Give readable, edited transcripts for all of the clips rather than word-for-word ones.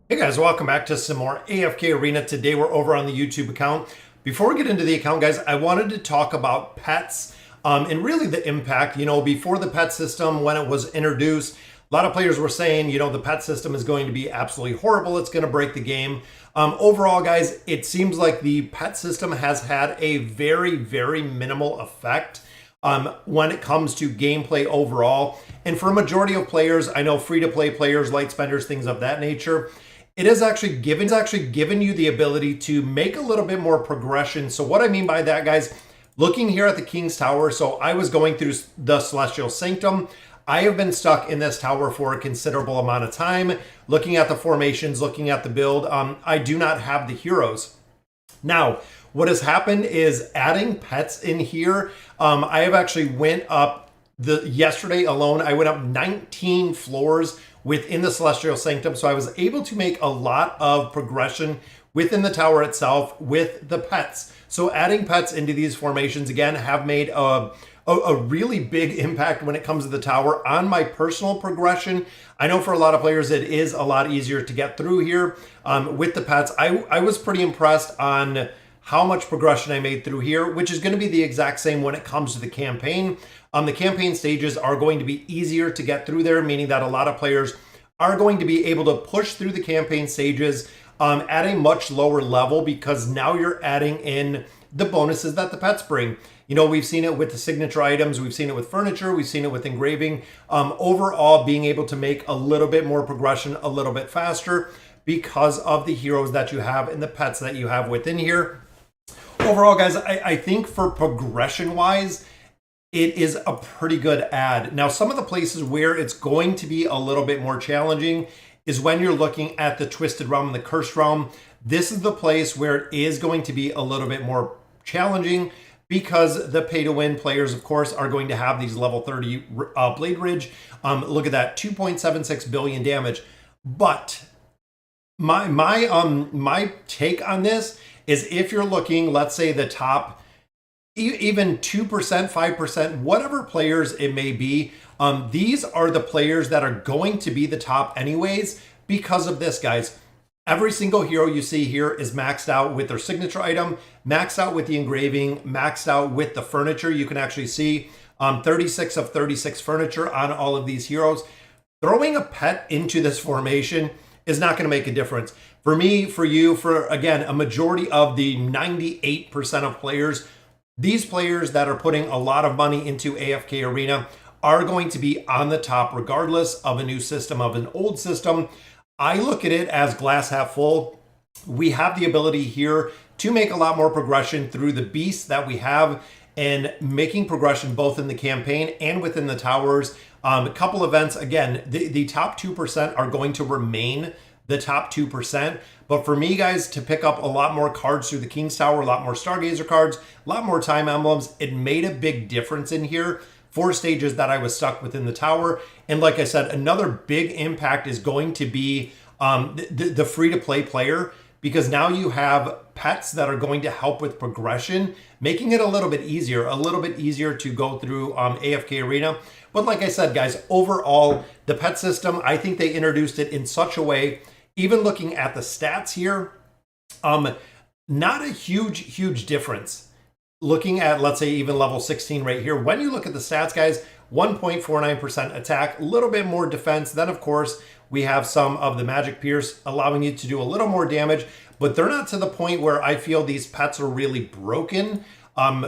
Hey guys, welcome back to some more AFK Arena. Today we're over on the YouTube account. Before we get into the account, guys, I wanted to talk about pets and really the impact. Before the pet system, when it was introduced, a lot of players were saying, the pet system is going to be absolutely horrible. It's going to break the game. Overall, guys, it seems like the pet system has had a very, very minimal effect when it comes to gameplay overall. And for a majority of players, I know free-to-play players, light spenders, things of that nature, it is actually given you the ability to make a little bit more progression. So what I mean by that, guys, looking here at the King's Tower, so I was going through the Celestial Sanctum. I have been stuck in this tower for a considerable amount of time, looking at the formations, looking at the build. I do not have the heroes. Now, what has happened is adding pets in here. I have actually went up yesterday alone. I went up 19 floors within the Celestial Sanctum. So I was able to make a lot of progression within the tower itself with the pets. So adding pets into these formations, again, have made a really big impact when it comes to the tower on my personal progression. I know for a lot of players, it is a lot easier to get through here with the pets. I was pretty impressed on how much progression I made through here, which is going to be the exact same when it comes to the campaign. The campaign stages are going to be easier to get through there, meaning that a lot of players are going to be able to push through the campaign stages at a much lower level because now you're adding in the bonuses that the pets bring. We've seen it with the signature items, we've seen it with furniture, we've seen it with engraving. Overall, being able to make a little bit more progression a little bit faster because of the heroes that you have and the pets that you have within here. Overall, guys, I think for progression-wise, it is a pretty good add. Now, some of the places where it's going to be a little bit more challenging is when you're looking at the Twisted Realm and the Cursed Realm. This is the place where it is going to be a little bit more challenging because the pay-to-win players, of course, are going to have these level 30 Blade Ridge. Look at that, 2.76 billion damage. But my take on this is if you're looking, let's say the top even 2%, 5%, whatever players it may be, these are the players that are going to be the top anyways because of this, guys. Every single hero you see here is maxed out with their signature item, maxed out with the engraving, maxed out with the furniture. You can actually see 36 of 36 furniture on all of these heroes. Throwing a pet into this formation is not going to make a difference. For me, for you, for, again, a majority of the 98% of players, these players that are putting a lot of money into AFK Arena are going to be on the top regardless of a new system, of an old system. I look at it as glass half full. We have the ability here to make a lot more progression through the beasts that we have and making progression both in the campaign and within the towers. A couple events, again, the top 2% are going to remain the top 2%. But for me, guys, to pick up a lot more cards through the King's Tower, a lot more Stargazer cards, a lot more time emblems, it made a big difference in here for stages that I was stuck within the tower. And like I said, another big impact is going to be the free-to-play player, because now you have pets that are going to help with progression, making it a little bit easier to go through AFK Arena. But like I said, guys, overall, the pet system, I think they introduced it in such a way, even looking at the stats here, not a huge difference. Looking at, let's say, even level 16 right here, when you look at the stats, guys, 1.49% attack, a little bit more defense. Then, of course, we have some of the Magic Pierce allowing you to do a little more damage, but they're not to the point where I feel these pets are really broken,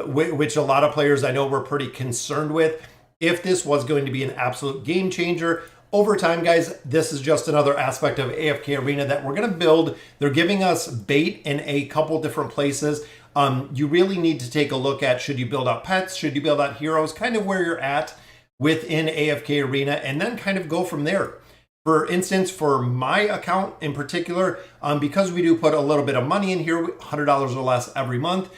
which a lot of players I know were pretty concerned with. If this was going to be an absolute game changer, over time, guys, this is just another aspect of AFK Arena that we're going to build. They're giving us bait in a couple different places. You really need to take a look at, should you build out pets? Should you build out heroes? Kind of where you're at within AFK Arena, and then kind of go from there. For instance, for my account in particular, because we do put a little bit of money in here, $100 or less every month,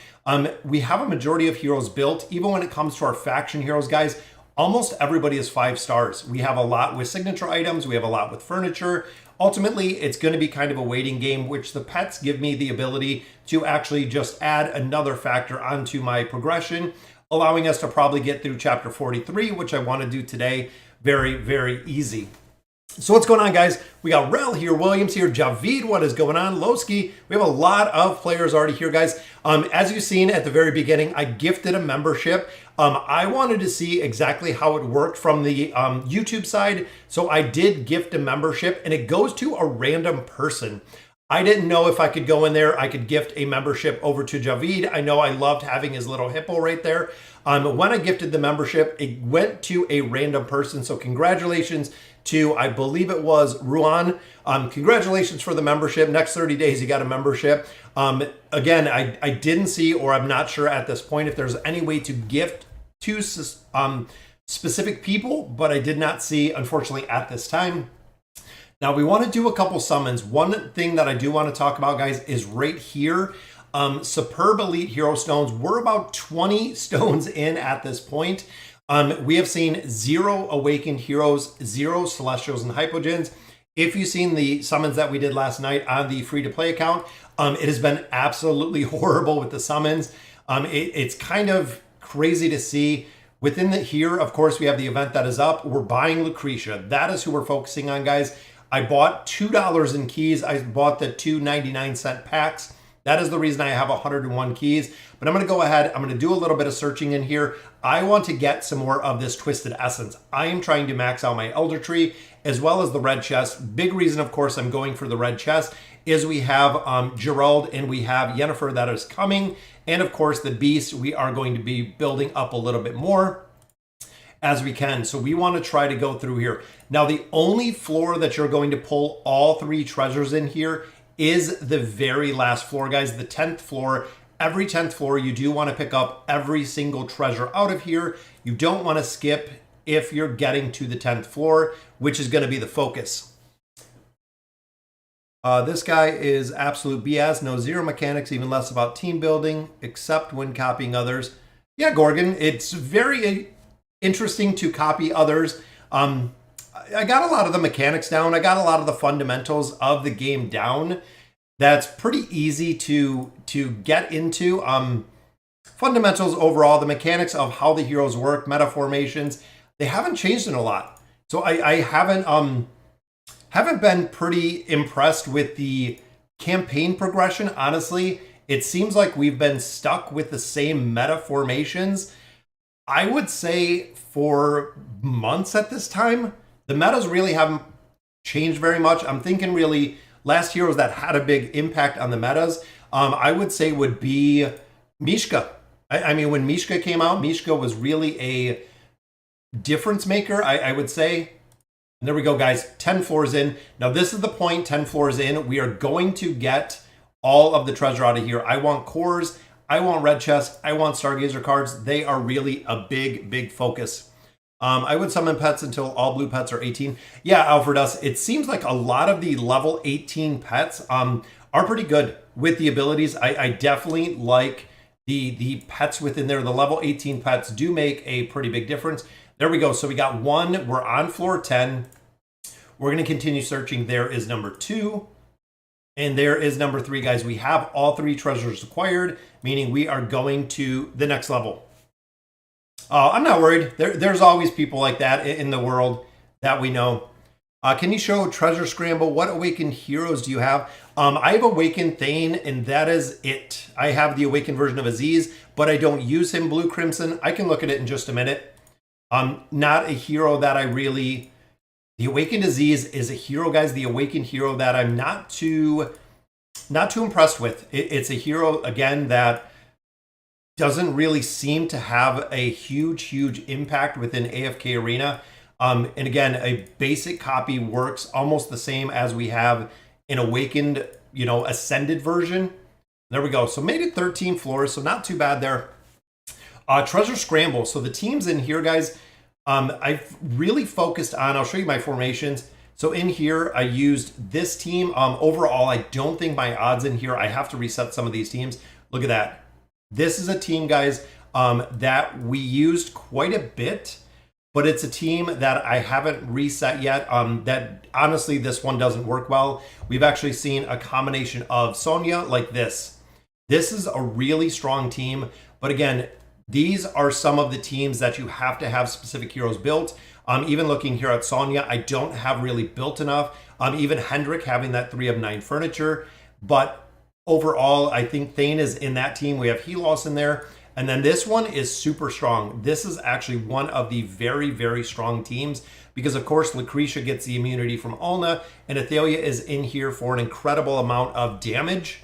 we have a majority of heroes built. Even when it comes to our faction heroes, guys, almost everybody is 5 stars. We have a lot with signature items. We have a lot with furniture. Ultimately, it's going to be kind of a waiting game, which the pets give me the ability to actually just add another factor onto my progression, allowing us to probably get through chapter 43, which I want to do today, very, very easy. So what's going on, guys? We got Rel here, Williams here, Javid, what is going on? Lowski, we have a lot of players already here, guys. As you've seen at the very beginning, I gifted a membership. I wanted to see exactly how it worked from the YouTube side. So I did gift a membership and it goes to a random person. I didn't know if I could go in there, I could gift a membership over to Javid. I know I loved having his little hippo right there. When I gifted the membership, it went to a random person. So congratulations to, I believe it was Ruan. Congratulations for the membership. Next 30 days, you got a membership. Again, I didn't see, or I'm not sure at this point if there's any way to gift to specific people, but I did not see, unfortunately, at this time. Now we want to do a couple summons. One thing that I do want to talk about, guys, is right here. Superb Elite Hero Stones. We're about 20 stones in at this point. We have seen 0 Awakened Heroes, 0 Celestials and Hypogens. If you've seen the summons that we did last night on the free-to-play account, it has been absolutely horrible with the summons. It's kind of crazy to see. Within here, of course, we have the event that is up. We're buying Lucretia. That is who we're focusing on, guys. I bought $2 in keys. I bought the 2.99 packs. That is the reason I have 101 keys. But I'm going to go ahead. I'm going to do a little bit of searching in here. I want to get some more of this Twisted Essence. I am trying to max out my Elder Tree as well as the red chest. Big reason, of course, I'm going for the red chest is we have Gerald and we have Yennefer that is coming. And of course, the Beast, we are going to be building up a little bit more as we can. So we want to try to go through here. Now, the only floor that you're going to pull all 3 treasures in here is the very last floor, guys, the 10th floor. Every 10th floor, you do want to pick up every single treasure out of here. You don't want to skip if you're getting to the 10th floor, which is going to be the focus. This guy is absolute BS. No zero mechanics, even less about team building, except when copying others. Yeah, Gorgon, it's very interesting to copy others. I got a lot of the mechanics down. I got a lot of the fundamentals of the game down. That's pretty easy to get into. Fundamentals overall, the mechanics of how the heroes work, meta formations, they haven't changed in a lot. So I haven't been pretty impressed with the campaign progression. Honestly, it seems like we've been stuck with the same meta formations. I would say for months at this time. The metas really haven't changed very much. I'm thinking really last heroes that had a big impact on the metas, I would say would be Mishka. I mean, when Mishka came out, Mishka was really a difference maker, I would say. And there we go, guys. 10 floors in. Now, this is the point. 10 floors in. We are going to get all of the treasure out of here. I want cores. I want red chests. I want Stargazer cards. They are really a big, big focus. I would summon pets until all blue pets are 18. Yeah, Alfredus, it seems like a lot of the level 18 pets are pretty good with the abilities. I definitely like the pets within there. The level 18 pets do make a pretty big difference. There we go. So we got 1. We're on floor 10. We're going to continue searching. There is number 2. And there is number 3, guys. We have all 3 treasures acquired, meaning we are going to the next level. I'm not worried. There's always people like that in the world that we know. Can you show Treasure Scramble? What Awakened Heroes do you have? I have Awakened Thane, and that is it. I have the Awakened version of Aziz, but I don't use him Blue Crimson. I can look at it in just a minute. Not a hero that I really... The Awakened Aziz is a hero, guys. The Awakened hero that I'm not too impressed with. It's a hero, again, that doesn't really seem to have a huge impact within AFK Arena. And again, a basic copy works almost the same as we have an Awakened, Ascended version. There we go. So made it 13 floors, so not too bad there. Treasure Scramble. So the teams in here, guys, I've really focused on, I'll show you my formations. So in here, I used this team. Overall, I don't think my odds in here, I have to reset some of these teams. Look at that. This is a team, guys, that we used quite a bit, but it's a team that I haven't reset yet. That honestly, this one doesn't work well. We've actually seen a combination of Sonia like this. This is a really strong team, but again, these are some of the teams that you have to have specific heroes built. Even looking here at Sonia, I don't have really built enough. Even Hendrik having that 3 of 9 furniture. But overall, I think Thane is in that team. We have Helos in there. And then this one is super strong. This is actually one of the very, very strong teams because, of course, Lucretia gets the immunity from Alna, and Athalia is in here for an incredible amount of damage.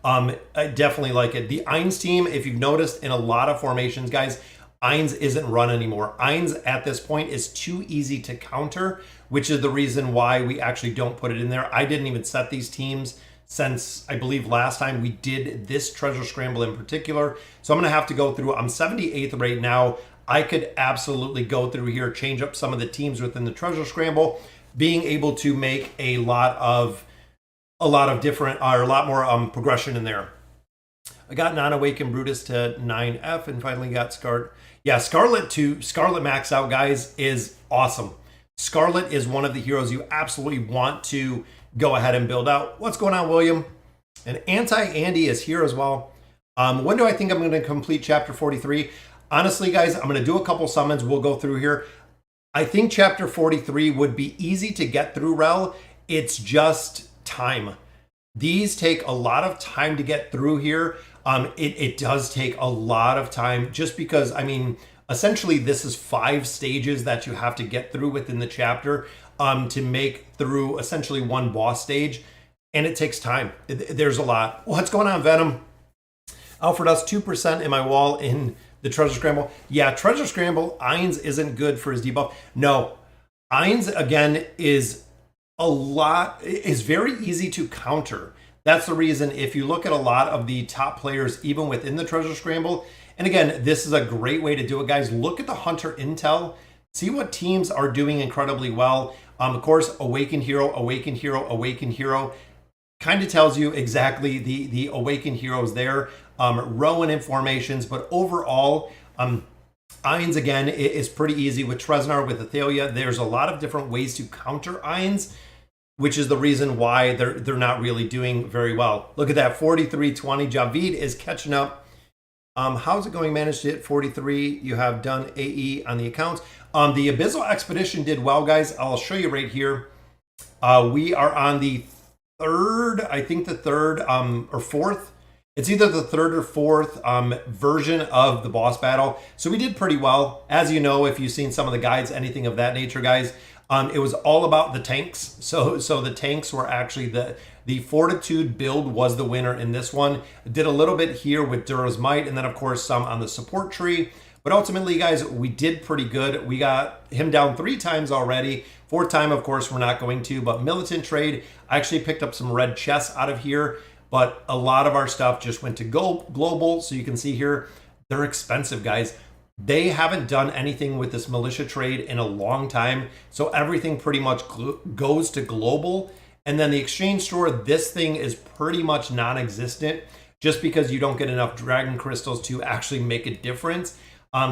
I definitely like it. The Ainz team, if you've noticed in a lot of formations, guys, Ainz isn't run anymore. Ainz at this point is too easy to counter, which is the reason why we actually don't put it in there. I didn't even set these teams since I believe last time we did this treasure scramble in particular. So I'm going to have to go through. I'm 78th right now. I could absolutely go through here, change up some of the teams within the treasure scramble, being able to make a lot different, or a lot more progression in there. I got non-awakened Brutus to 9F and finally got Scarlet. Yeah, Scarlet max out, guys, is awesome. Scarlet is one of the heroes you absolutely want to go ahead and build out. What's going on, William? And Anti-Andy is here as well. When do I think I'm going to complete chapter 43? Honestly, guys, I'm going to do a couple summons. We'll go through here. I think chapter 43 would be easy to get through, Rel. It's just time. These take a lot of time to get through here. It does take a lot of time just because, I mean, essentially this is 5 stages that you have to get through within the chapter to make through essentially one boss stage. And it takes time. There's a lot. What's going on, Venom? Alfred us 2% in my wall in the treasure scramble. Yeah, treasure scramble, Ainz isn't good for his debuff. No, Ainz again is very easy to counter. That's the reason if you look at a lot of the top players, even within the treasure scramble, and again, this is a great way to do it, guys. Look at the Hunter intel. See what teams are doing incredibly well. Of course, Awakened Hero, Awakened Hero, Awakened Hero kind of tells you exactly the Awakened Heroes there. Rowan in formations, but overall, Ainz again is pretty easy with Treznar, with Athalia. There's a lot of different ways to counter Ainz, which is the reason why they're not really doing very well. Look at that, 43-20. Javid is catching up. How's it going? Managed to hit 43. You have done AE on the accounts. The Abyssal Expedition did well, guys. I'll show you right here. We are on the third, I think the third or fourth. It's either the third or fourth version of the boss battle. So we did pretty well. As you know, if you've seen some of the guides, anything of that nature, guys, it was all about the tanks. So the tanks were actually the Fortitude build was the winner in this one. Did a little bit here with Dura's Might, and then of course some on the support tree. But ultimately, guys, we did pretty good. We got him down 3 times already. 4th time, of course, we're not going to. But Militant Trade, I actually picked up some red chests out of here. But a lot of our stuff just went to global. So you can see here, they're expensive, guys. They haven't done anything with this militia trade in a long time. So everything pretty much goes to global. And then the exchange store, this thing is pretty much non-existent just because you don't get enough dragon crystals to actually make a difference.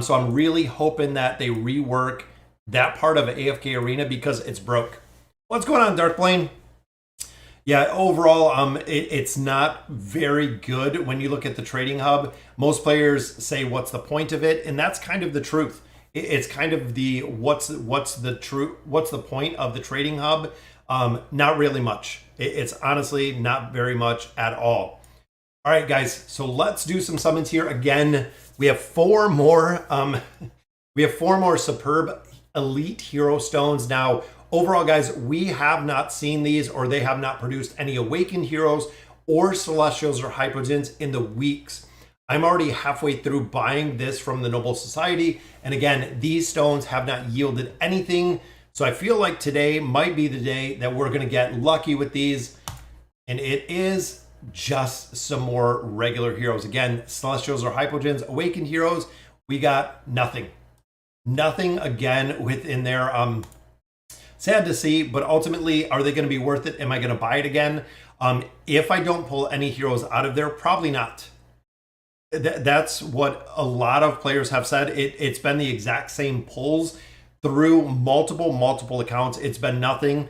So I'm really hoping that they rework that part of AFK Arena because it's broke. What's going on, Darkblane? Yeah, overall, it's not very good when you look at the trading hub. Most players say, "What's the point of it?" And that's kind of the truth. It's kind of the what's the point of the trading hub? Not really much. It's honestly not very much at all. All right, guys. So let's do some summons here again. We have 4 more. We have 4 more superb elite hero stones now. Overall, guys, we have not seen these, or they have not produced any awakened heroes or celestials or hypogens in the weeks. I'm already halfway through buying this from the Noble Society. And again, these stones have not yielded anything. So I feel like today might be the day that we're going to get lucky with these. And it is just some more regular heroes. Again, celestials or hypogens, awakened heroes, we got nothing. Nothing again within there. Sad to see, but ultimately, are they going to be worth it? Am I going to buy it again? If I don't pull any heroes out of there, probably not. That's what a lot of players have said. It's been the exact same pulls through multiple accounts. It's been nothing.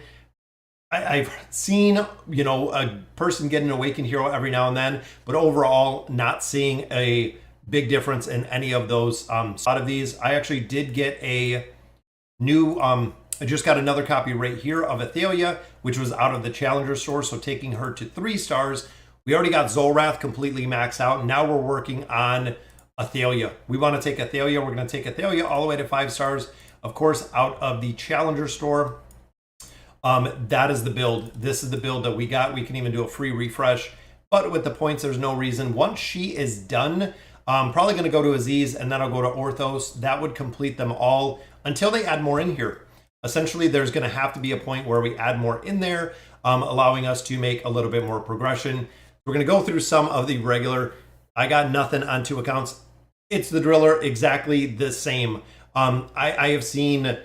I've seen, a person get an awakened hero every now and then, but overall, not seeing a big difference in any of those. A lot of these, I actually did get a new, I just got another copy right here of Athalia, which was out of the Challenger store, so taking her to 3 stars. We already got Zolrath completely maxed out. Now we're working on Athalia. We want to take Athalia. We're going to take Athalia all the way to 5 stars, of course, out of the Challenger store. That is the build. This is the build that we got. We can even do a free refresh, but with the points, there's no reason. Once she is done, I'm probably going to go to Aziz and then I'll go to Orthos. That would complete them all until they add more in here. Essentially, there's going to have to be a point where we add more in there, allowing us to make a little bit more progression. We're going to go through some of the regular. I got nothing on 2 accounts. It's the driller, exactly the same. I have seen,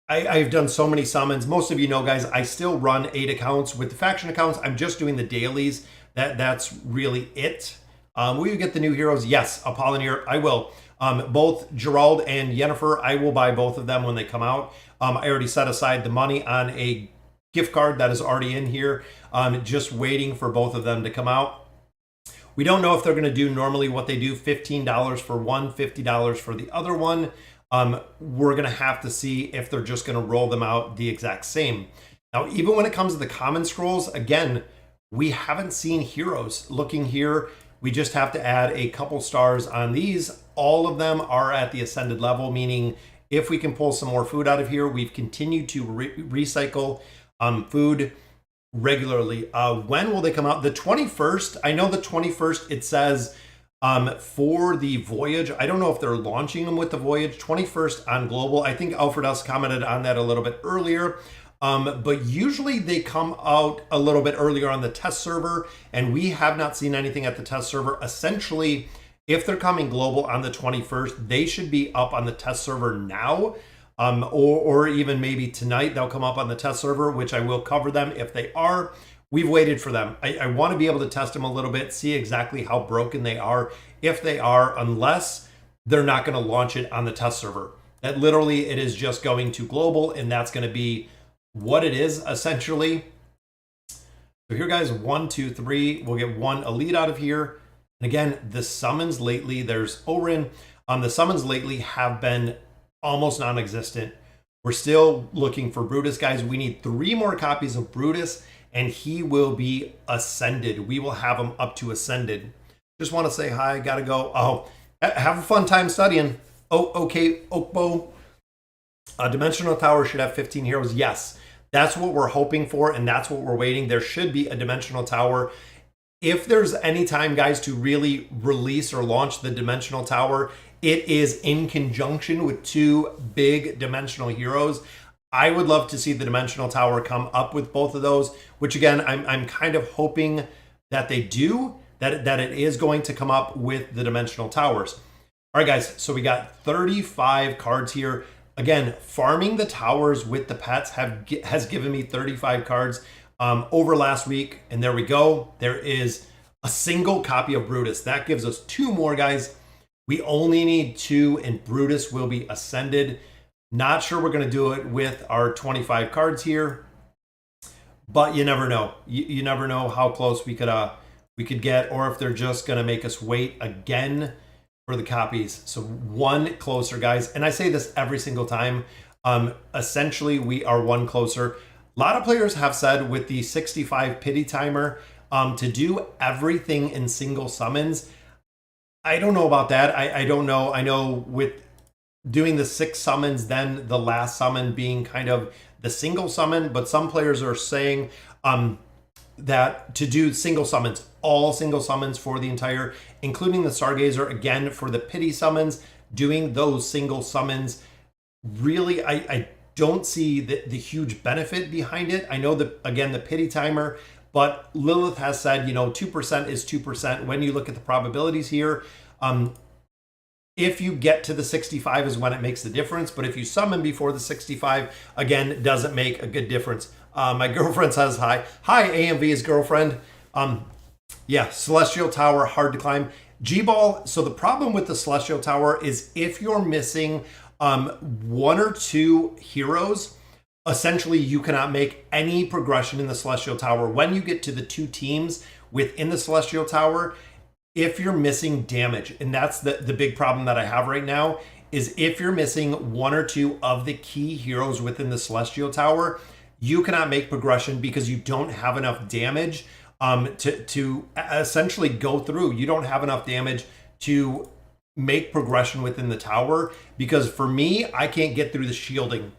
I've done so many summons. Most of you know, guys, I still run 8 accounts. With the faction accounts, I'm just doing the dailies. That's really it. Will you get the new heroes? Yes, Apollinaire, I will. Both Gerald and Yennefer, I will buy both of them when they come out. I already set aside the money on a gift card that is already in here. Just waiting for both of them to come out. We don't know if they're going to do normally what they do, $15 for one, $50 for the other one. We're going to have to see if they're just going to roll them out the exact same. Now, even when it comes to the common scrolls, again, we haven't seen heroes. Looking here, we just have to add a couple stars on these. All of them are at the ascended level, meaning if we can pull some more food out of here, we've continued to recycle food regularly. When will they come out? The 21st. I know the 21st, it says for the Voyage. I don't know if they're launching them with the Voyage. 21st on global. I think Alfred else commented on that a little bit earlier. But usually they come out a little bit earlier on the test server, and we have not seen anything at the test server. Essentially, if they're coming global on the 21st, they should be up on the test server now, or even maybe tonight they'll come up on the test server, which I will cover them if they are. We've waited for them. I want to be able to test them a little bit, see exactly how broken they are, if they are, unless they're not going to launch it on the test server. That literally it is just going to global, and that's going to be what it is essentially. So here, guys, 1, 2, 3. We'll get 1 elite out of here. And again, the summons lately, there's Orin. The summons lately have been almost non-existent. We're still looking for Brutus, guys. We need 3 more copies of Brutus, and he will be ascended. We will have him up to ascended. Just want to say hi. Gotta go. Oh, have a fun time studying. Oh, okay, Oakbo. Dimensional Tower should have 15 heroes. Yes, that's what we're hoping for, and that's what we're waiting. There should be a Dimensional Tower. If there's any time, guys, to really release or launch the Dimensional Tower, it is in conjunction with 2 big dimensional heroes. I would love to see the Dimensional Tower come up with both of those, which again, I'm kind of hoping that they do, that it is going to come up with the Dimensional Towers. All right, guys, so we got 35 cards here. Again, farming the towers with the pets has given me 35 cards over last week. And there we go. There is a single copy of Brutus. That gives us 2 more, guys. We only need 2, and Brutus will be ascended. Not sure we're going to do it with our 25 cards here, but you never know. You never know how close we could get, or if they're just going to make us wait again for the copies. So 1 closer, guys. And I say this every single time. Essentially, we are 1 closer. A lot of players have said with the 65 pity timer to do everything in single summons. I don't know about that. I don't know. I know with doing the 6 summons, then the last summon being kind of the single summon, but some players are saying that to do single summons, all single summons for the entire, including the Stargazer, again, for the pity summons, doing those single summons, really, I don't see the huge benefit behind it. I know that, again, the pity timer, but Lilith has said, 2% is 2%. When you look at the probabilities here, if you get to the 65 is when it makes the difference. But if you summon before the 65, again, it doesn't make a good difference. My girlfriend says hi. Hi, AMV's girlfriend. Yeah, Celestial Tower, hard to climb. G-Ball, so the problem with the Celestial Tower is if you're missing 1 or 2 heroes, essentially you cannot make any progression in the Celestial Tower. When you get to the 2 teams within the Celestial Tower, if you're missing damage, and that's the big problem that I have right now, is if you're missing one or two of the key heroes within the Celestial Tower, you cannot make progression because you don't have enough damage to essentially go through. You don't have enough damage to make progression within the tower, because for me, I can't get through the shielding.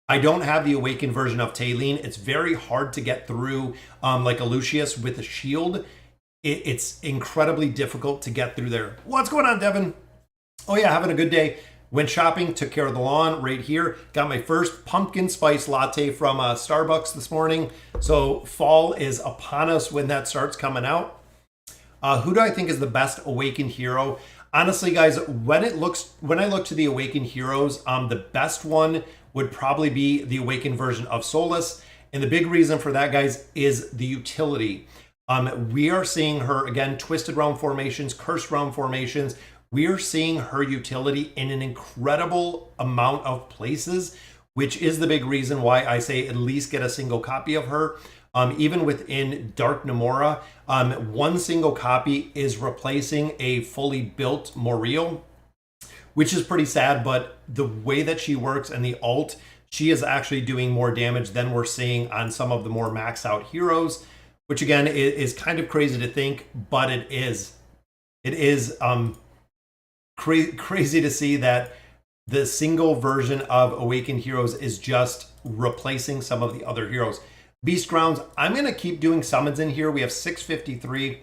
I don't have the awakened version of Talene. It's very hard to get through like a Lucius with a shield. It's incredibly difficult to get through there. What's going on, Devin? Oh yeah, having a good day. Went shopping, took care of the lawn right here. Got my first pumpkin spice latte from Starbucks this morning. So fall is upon us when that starts coming out. Who do I think is the best awakened hero? Honestly, guys, when I look to the awakened heroes, the best one would probably be the awakened version of Solus. And the big reason for that, guys, is the utility. We are seeing her, again, twisted realm formations, cursed realm formations. We are seeing her utility in an incredible amount of places, which is the big reason why I say at least get a single copy of her. Even within Dark Namora, one single copy is replacing a fully built Moriel, which is pretty sad, but the way that she works and the ult, she is actually doing more damage than we're seeing on some of the more maxed out heroes, which again is kind of crazy to think, but it is. It is crazy to see that the single version of Awakened Heroes is just replacing some of the other heroes. Beast Grounds, I'm going to keep doing summons in here. We have 653.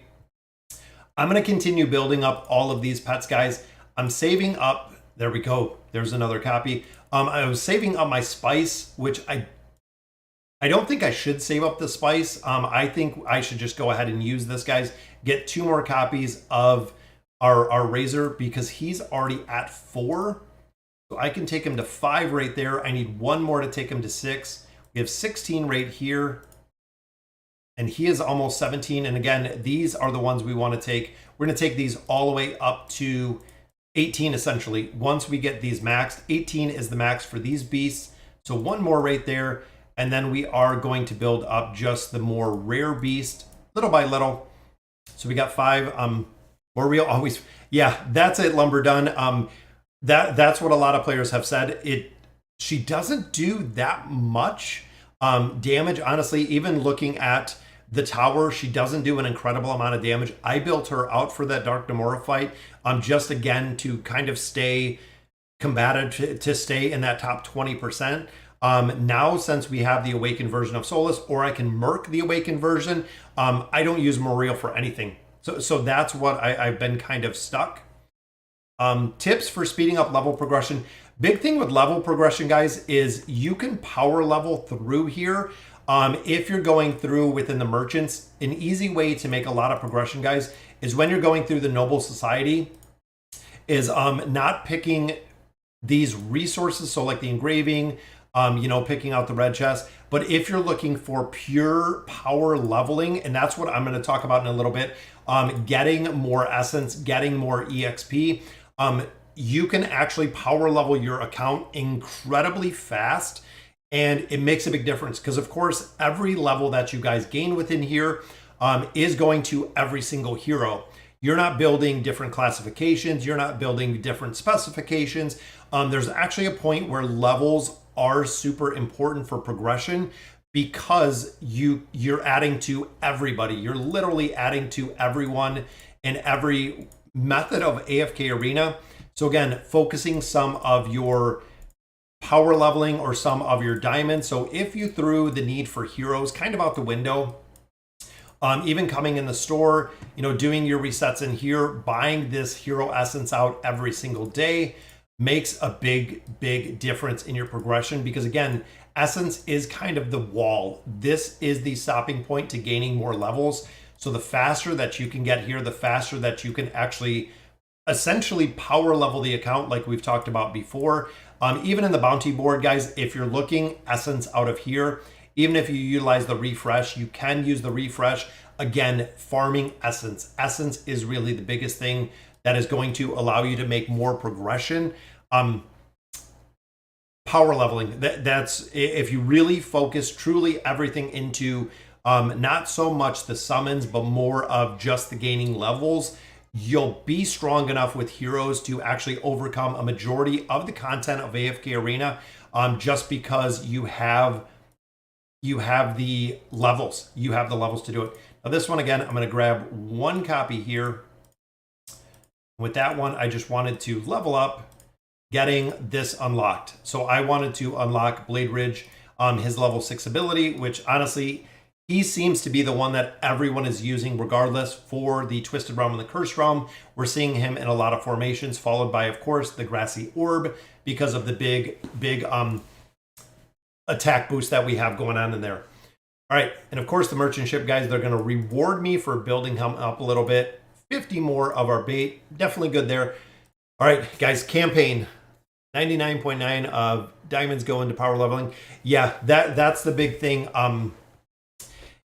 I'm going to continue building up all of these pets, guys. I'm saving up. There we go. There's another copy. I was saving up my spice, which I don't think I should save up the spice. I think I should just go ahead and use this, guys. Get 2 more copies of our Razor because he's already at 4. So I can take him to 5 right there. I need 1 more to take him to 6. We have 16 right here. And he is almost 17. And again, these are the ones we want to take. We're going to take these all the way up to 18, essentially. Once we get these maxed, 18 is the max for these beasts. So 1 more right there. And then we are going to build up just the more rare beast, little by little. So we got 5. More real always. Yeah, that's it, Lumber Done. That's what a lot of players have said. She doesn't do that much damage, honestly. Even looking at the tower, she doesn't do an incredible amount of damage. I built her out for that Dark Namora fight, just again to kind of stay combative, to stay in that top 20%. Now, since we have the Awakened version of Solus, or I can Merc the Awakened version, I don't use Moriel for anything. So that's what I've been kind of stuck. Tips for speeding up level progression. Big thing with level progression, guys, is you can power level through here. If you're going through within the merchants, an easy way to make a lot of progression, guys, is when you're going through the Noble Society, is not picking these resources. So like the engraving, picking out the red chest. But if you're looking for pure power leveling, and that's what I'm going to talk about in a little bit, getting more essence, getting more EXP, you can actually power level your account incredibly fast. And it makes a big difference because, of course, every level that you guys gain within here is going to every single hero. You're not building different classifications. You're not building different specifications. There's actually a point where levels are super important for progression because you're adding to everybody. You're literally adding to everyone in every method of AFK Arena. So again, focusing some of your power leveling or some of your diamonds. So if you threw the need for heroes kind of out the window, even coming in the store, doing your resets in here, buying this hero essence out every single day makes a big difference in your progression, because again, essence is kind of the wall. This is the stopping point to gaining more levels. So the faster that you can get here, the faster that you can actually essentially power level the account, like we've talked about before. Even in the bounty board, guys, if you're looking essence out of here, even if you utilize the refresh, you can use the refresh. Again, farming essence. Essence is really the biggest thing that is going to allow you to make more progression. Power leveling, that's if you really focus truly everything into not so much the summons, but more of just the gaining levels, you'll be strong enough with heroes to actually overcome a majority of the content of AFK Arena, just because you have the levels. You have the levels to do it. Now this one, again, I'm going to grab one copy here. With that one, I just wanted to level up getting this unlocked. So I wanted to unlock Blade Ridge, his level 6 ability, which honestly, he seems to be the one that everyone is using regardless for the Twisted Realm and the Cursed Realm. We're seeing him in a lot of formations, followed by, of course, the Grassy Orb because of the big attack boost that we have going on in there. All right, and of course the merchant ship, guys, they're going to reward me for building him up a little bit. 50 more of our bait, definitely good there. All right, guys, campaign. 99.9 of diamonds go into power leveling. Yeah, that's the big thing.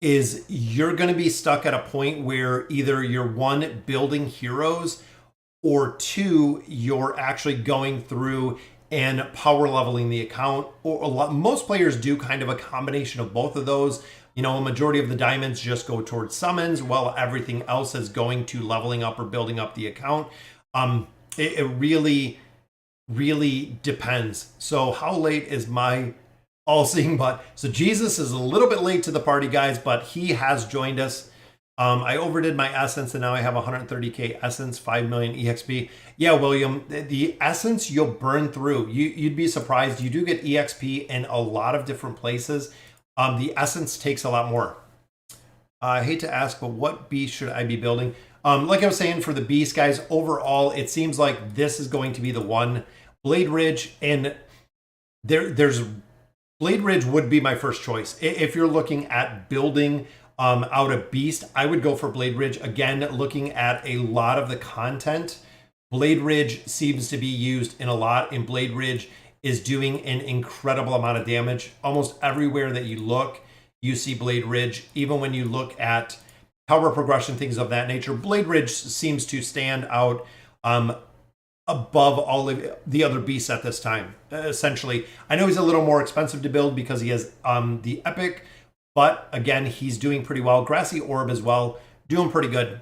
Is you're going to be stuck at a point where either you're one, building heroes, or two, you're actually going through and power leveling the account. Or most players do kind of a combination of both of those. You know, a majority of the diamonds just go towards summons, while everything else is going to leveling up or building up the account. It really depends. So how late is my all-seeing butt? So Jesus is a little bit late to the party, guys, but he has joined us. I overdid my essence, and now I have 130k essence, 5 million exp. Yeah, William, the essence you'll burn through. You'd be surprised. You do get exp in a lot of different places. The essence takes a lot more. I hate to ask, but what beast should I be building? Like I was saying, for the beast, guys, overall, it seems like this is going to be the one. Blade Ridge, and there's Blade Ridge would be my first choice. If you're looking at building out a beast, I would go for Blade Ridge. Again, looking at a lot of the content, Blade Ridge seems to be used in a lot, and Blade Ridge is doing an incredible amount of damage. Almost everywhere that you look, you see Blade Ridge. Even when you look at power progression, things of that nature, Blade Ridge seems to stand out above all of the other beasts at this time, essentially. I know he's a little more expensive to build because he has the epic, but again, he's doing pretty well. Grassy Orb as well, doing pretty good.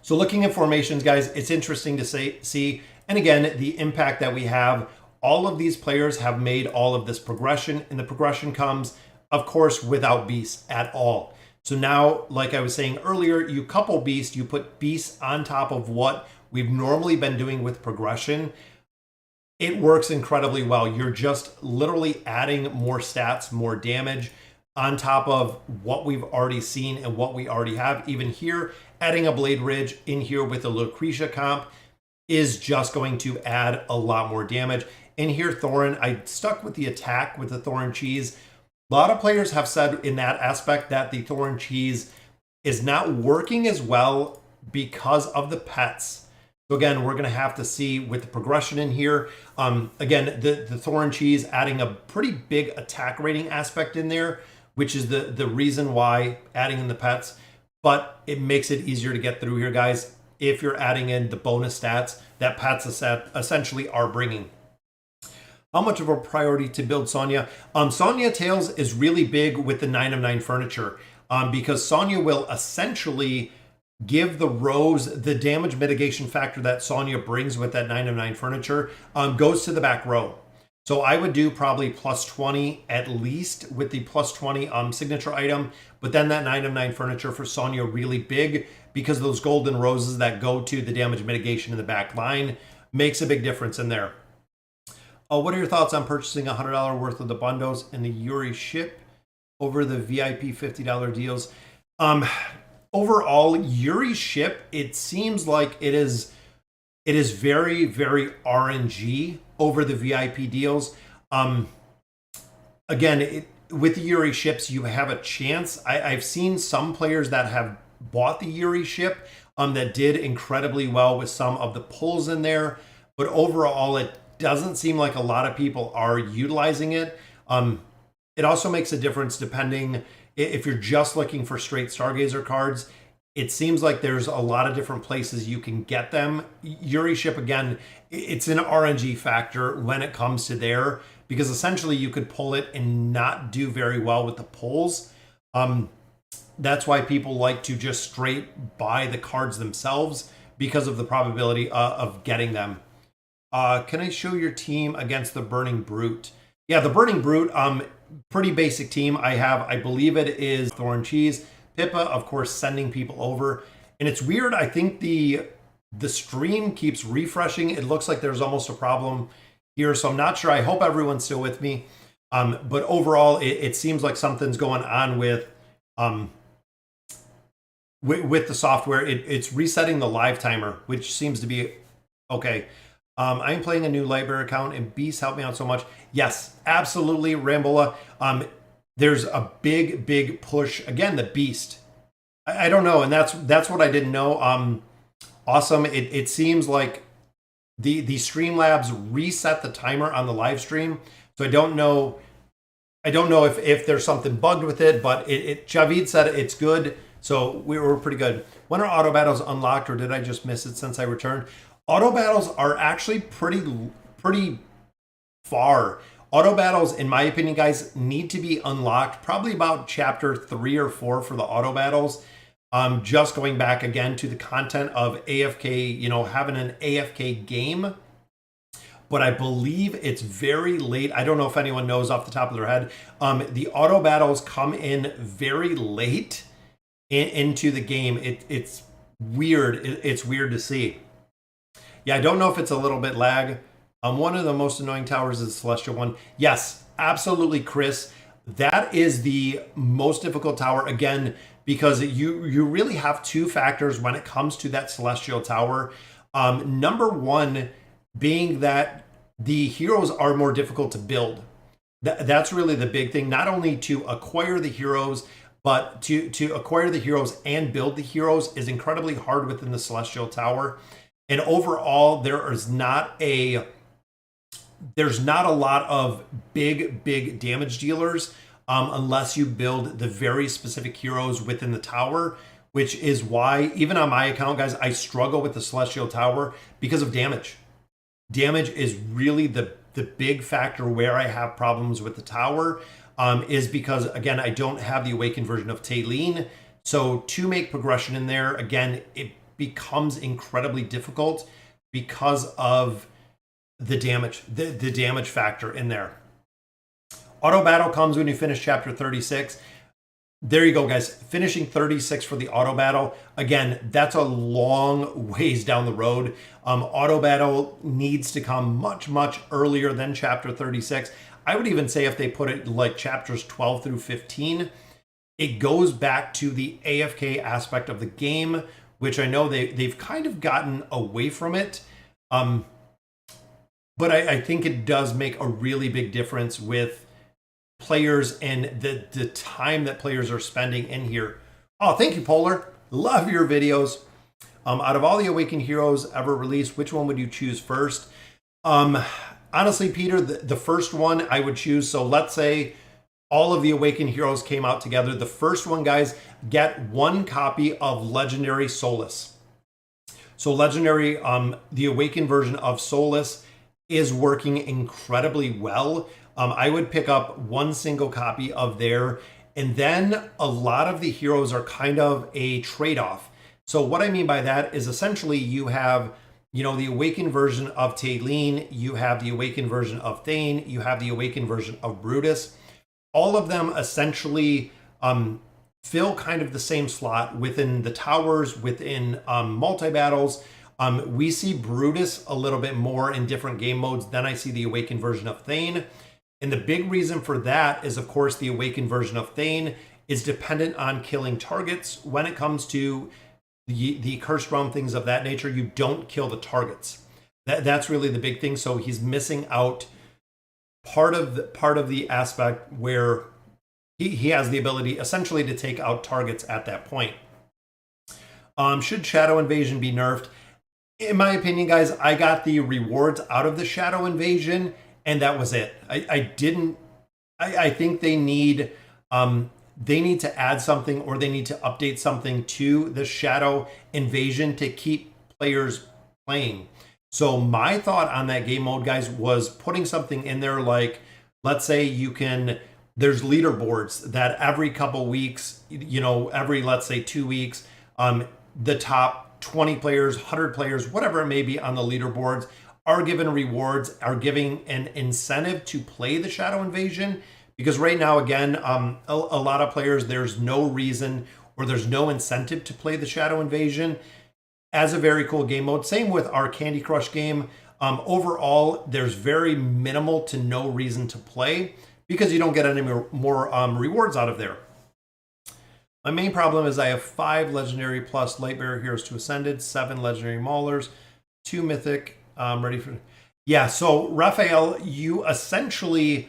So looking at formations, guys, it's interesting to see, and again, the impact that we have. All of these players have made all of this progression, and the progression comes, of course, without beasts at all. So now, like I was saying earlier, you couple beasts, you put beasts on top of what we've normally been doing with progression. It works incredibly well. You're just literally adding more stats, more damage on top of what we've already seen and what we already have. Even here, adding a Blade Ridge in here with the Lucretia comp is just going to add a lot more damage. In here, Thorin, I stuck with the attack with the Thorin cheese. A lot of players have said in that aspect that the Thorin cheese is not working as well because of the pets. So again, we're going to have to see with the progression in here. Again, the Thorin cheese adding a pretty big attack rating aspect in there, which is the reason why adding in the pets. But it makes it easier to get through here, guys, if you're adding in the bonus stats that pets essentially are bringing. How much of a priority to build Sonia? Sonia Tails is really big with the 9 of 9 furniture because Sonia will essentially give the rows the damage mitigation factor that Sonia brings with that 9 of 9 furniture goes to the back row. So I would do probably plus 20 at least with the plus 20 signature item, but then that 9 of 9 furniture for Sonia really big because those golden roses that go to the damage mitigation in the back line makes a big difference in there. What are your thoughts on purchasing $100 worth of the bundles and the Yuri ship over the VIP $50 deals? Overall, Yuri ship, it seems like it is very, very RNG over the VIP deals. Again, with the Yuri ships, you have a chance. I've seen some players that have bought the Yuri ship that did incredibly well with some of the pulls in there, but overall, it doesn't seem like a lot of people are utilizing it. It also makes a difference depending if you're just looking for straight Stargazer cards. It seems like there's a lot of different places you can get them. Yuri ship, again, it's an RNG factor when it comes to there, because essentially you could pull it and not do very well with the pulls. That's why people like to just straight buy the cards themselves, because of the probability of getting them. Can I show your team against the Burning Brute? Yeah, the Burning Brute, pretty basic team. I believe it is Thorin Cheese, Pippa, of course, sending people over. And it's weird, I think the stream keeps refreshing. It looks like there's almost a problem here, so I'm not sure. I hope everyone's still with me. But overall, it seems like something's going on with the software. It's resetting the live timer, which seems to be okay. I'm playing a new Lightbearer account, and Beast helped me out so much. Yes, absolutely, Rambola. There's a big push. Again, the Beast. I don't know, and that's what I didn't know. Awesome. It seems like the Streamlabs reset the timer on the live stream, so I don't know if there's something bugged with it, but Javid said it's good, so we were pretty good. When are auto battles unlocked, or did I just miss it since I returned? Auto battles are actually pretty far. Auto battles, in my opinion, guys, need to be unlocked probably about chapter 3 or 4 for the auto battles. Just going back again to the content of AFK, having an AFK game. But I believe it's very late. I don't know if anyone knows off the top of their head. The auto battles come in very late into the game. It's weird. It's weird to see. Yeah, I don't know if it's a little bit lag. One of the most annoying towers is the Celestial one. Yes, absolutely, Chris. That is the most difficult tower, again, because you really have two factors when it comes to that Celestial tower. Number one being that the heroes are more difficult to build. That's really the big thing. Not only to acquire the heroes, but to acquire the heroes and build the heroes is incredibly hard within the Celestial tower. And overall, there's not a lot of big damage dealers unless you build the very specific heroes within the tower, which is why, even on my account, guys, I struggle with the Celestial tower because of damage. Damage is really the big factor where I have problems with the tower, is because, again, I don't have the awakened version of Talene. So to make progression in there, again, it becomes incredibly difficult because of the damage, the damage factor in there. Auto battle comes when you finish chapter 36. There you go, guys. Finishing 36 for the auto battle. Again, that's a long ways down the road. Auto battle needs to come much earlier than chapter 36. I would even say if they put it like chapters 12 through 15, it goes back to the AFK aspect of the game, which I know they've kind of gotten away from it. But I think it does make a really big difference with players and the time that players are spending in here. Oh, thank you, Polar. Love your videos. Out of all the Awakened heroes ever released, which one would you choose first? Honestly, Peter, the first one I would choose. So let's say all of the Awakened heroes came out together. The first one, guys, get one copy of Legendary Solus. So Legendary, the Awakened version of Solus is working incredibly well. I would pick up one single copy of there, and then a lot of the heroes are kind of a trade-off. So what I mean by that is essentially you have, the Awakened version of Talene, you have the Awakened version of Thane, you have the Awakened version of Brutus. All of them essentially fill kind of the same slot within the towers, within multi-battles. We see Brutus a little bit more in different game modes than I see the Awakened version of Thane. And the big reason for that is, of course, the Awakened version of Thane is dependent on killing targets. When it comes to the Cursed Realm, things of that nature, you don't kill the targets. That's really the big thing. So he's missing out part of the aspect where he has the ability essentially to take out targets at that point. Should Shadow Invasion be nerfed? In my opinion, guys, I got the rewards out of the Shadow Invasion, and that was it. I think they need to add something, or they need to update something to the Shadow Invasion to keep players playing. So my thought on that game mode, guys, was putting something in there like, let's say there's leaderboards that every couple weeks, every, let's say 2 weeks, the top 20 players, 100 players, whatever it may be on the leaderboards are given rewards, are giving an incentive to play the Shadow Invasion. Because right now, again, a lot of players, there's no reason or there's no incentive to play the Shadow Invasion as a very cool game mode. Same with our Candy Crush game. Overall, there's very minimal to no reason to play because you don't get any more rewards out of there. My main problem is I have 5 Legendary plus Lightbearer Heroes to Ascended, 7 Legendary Maulers, 2 Mythic, ready for... Yeah, so Raphael, you essentially...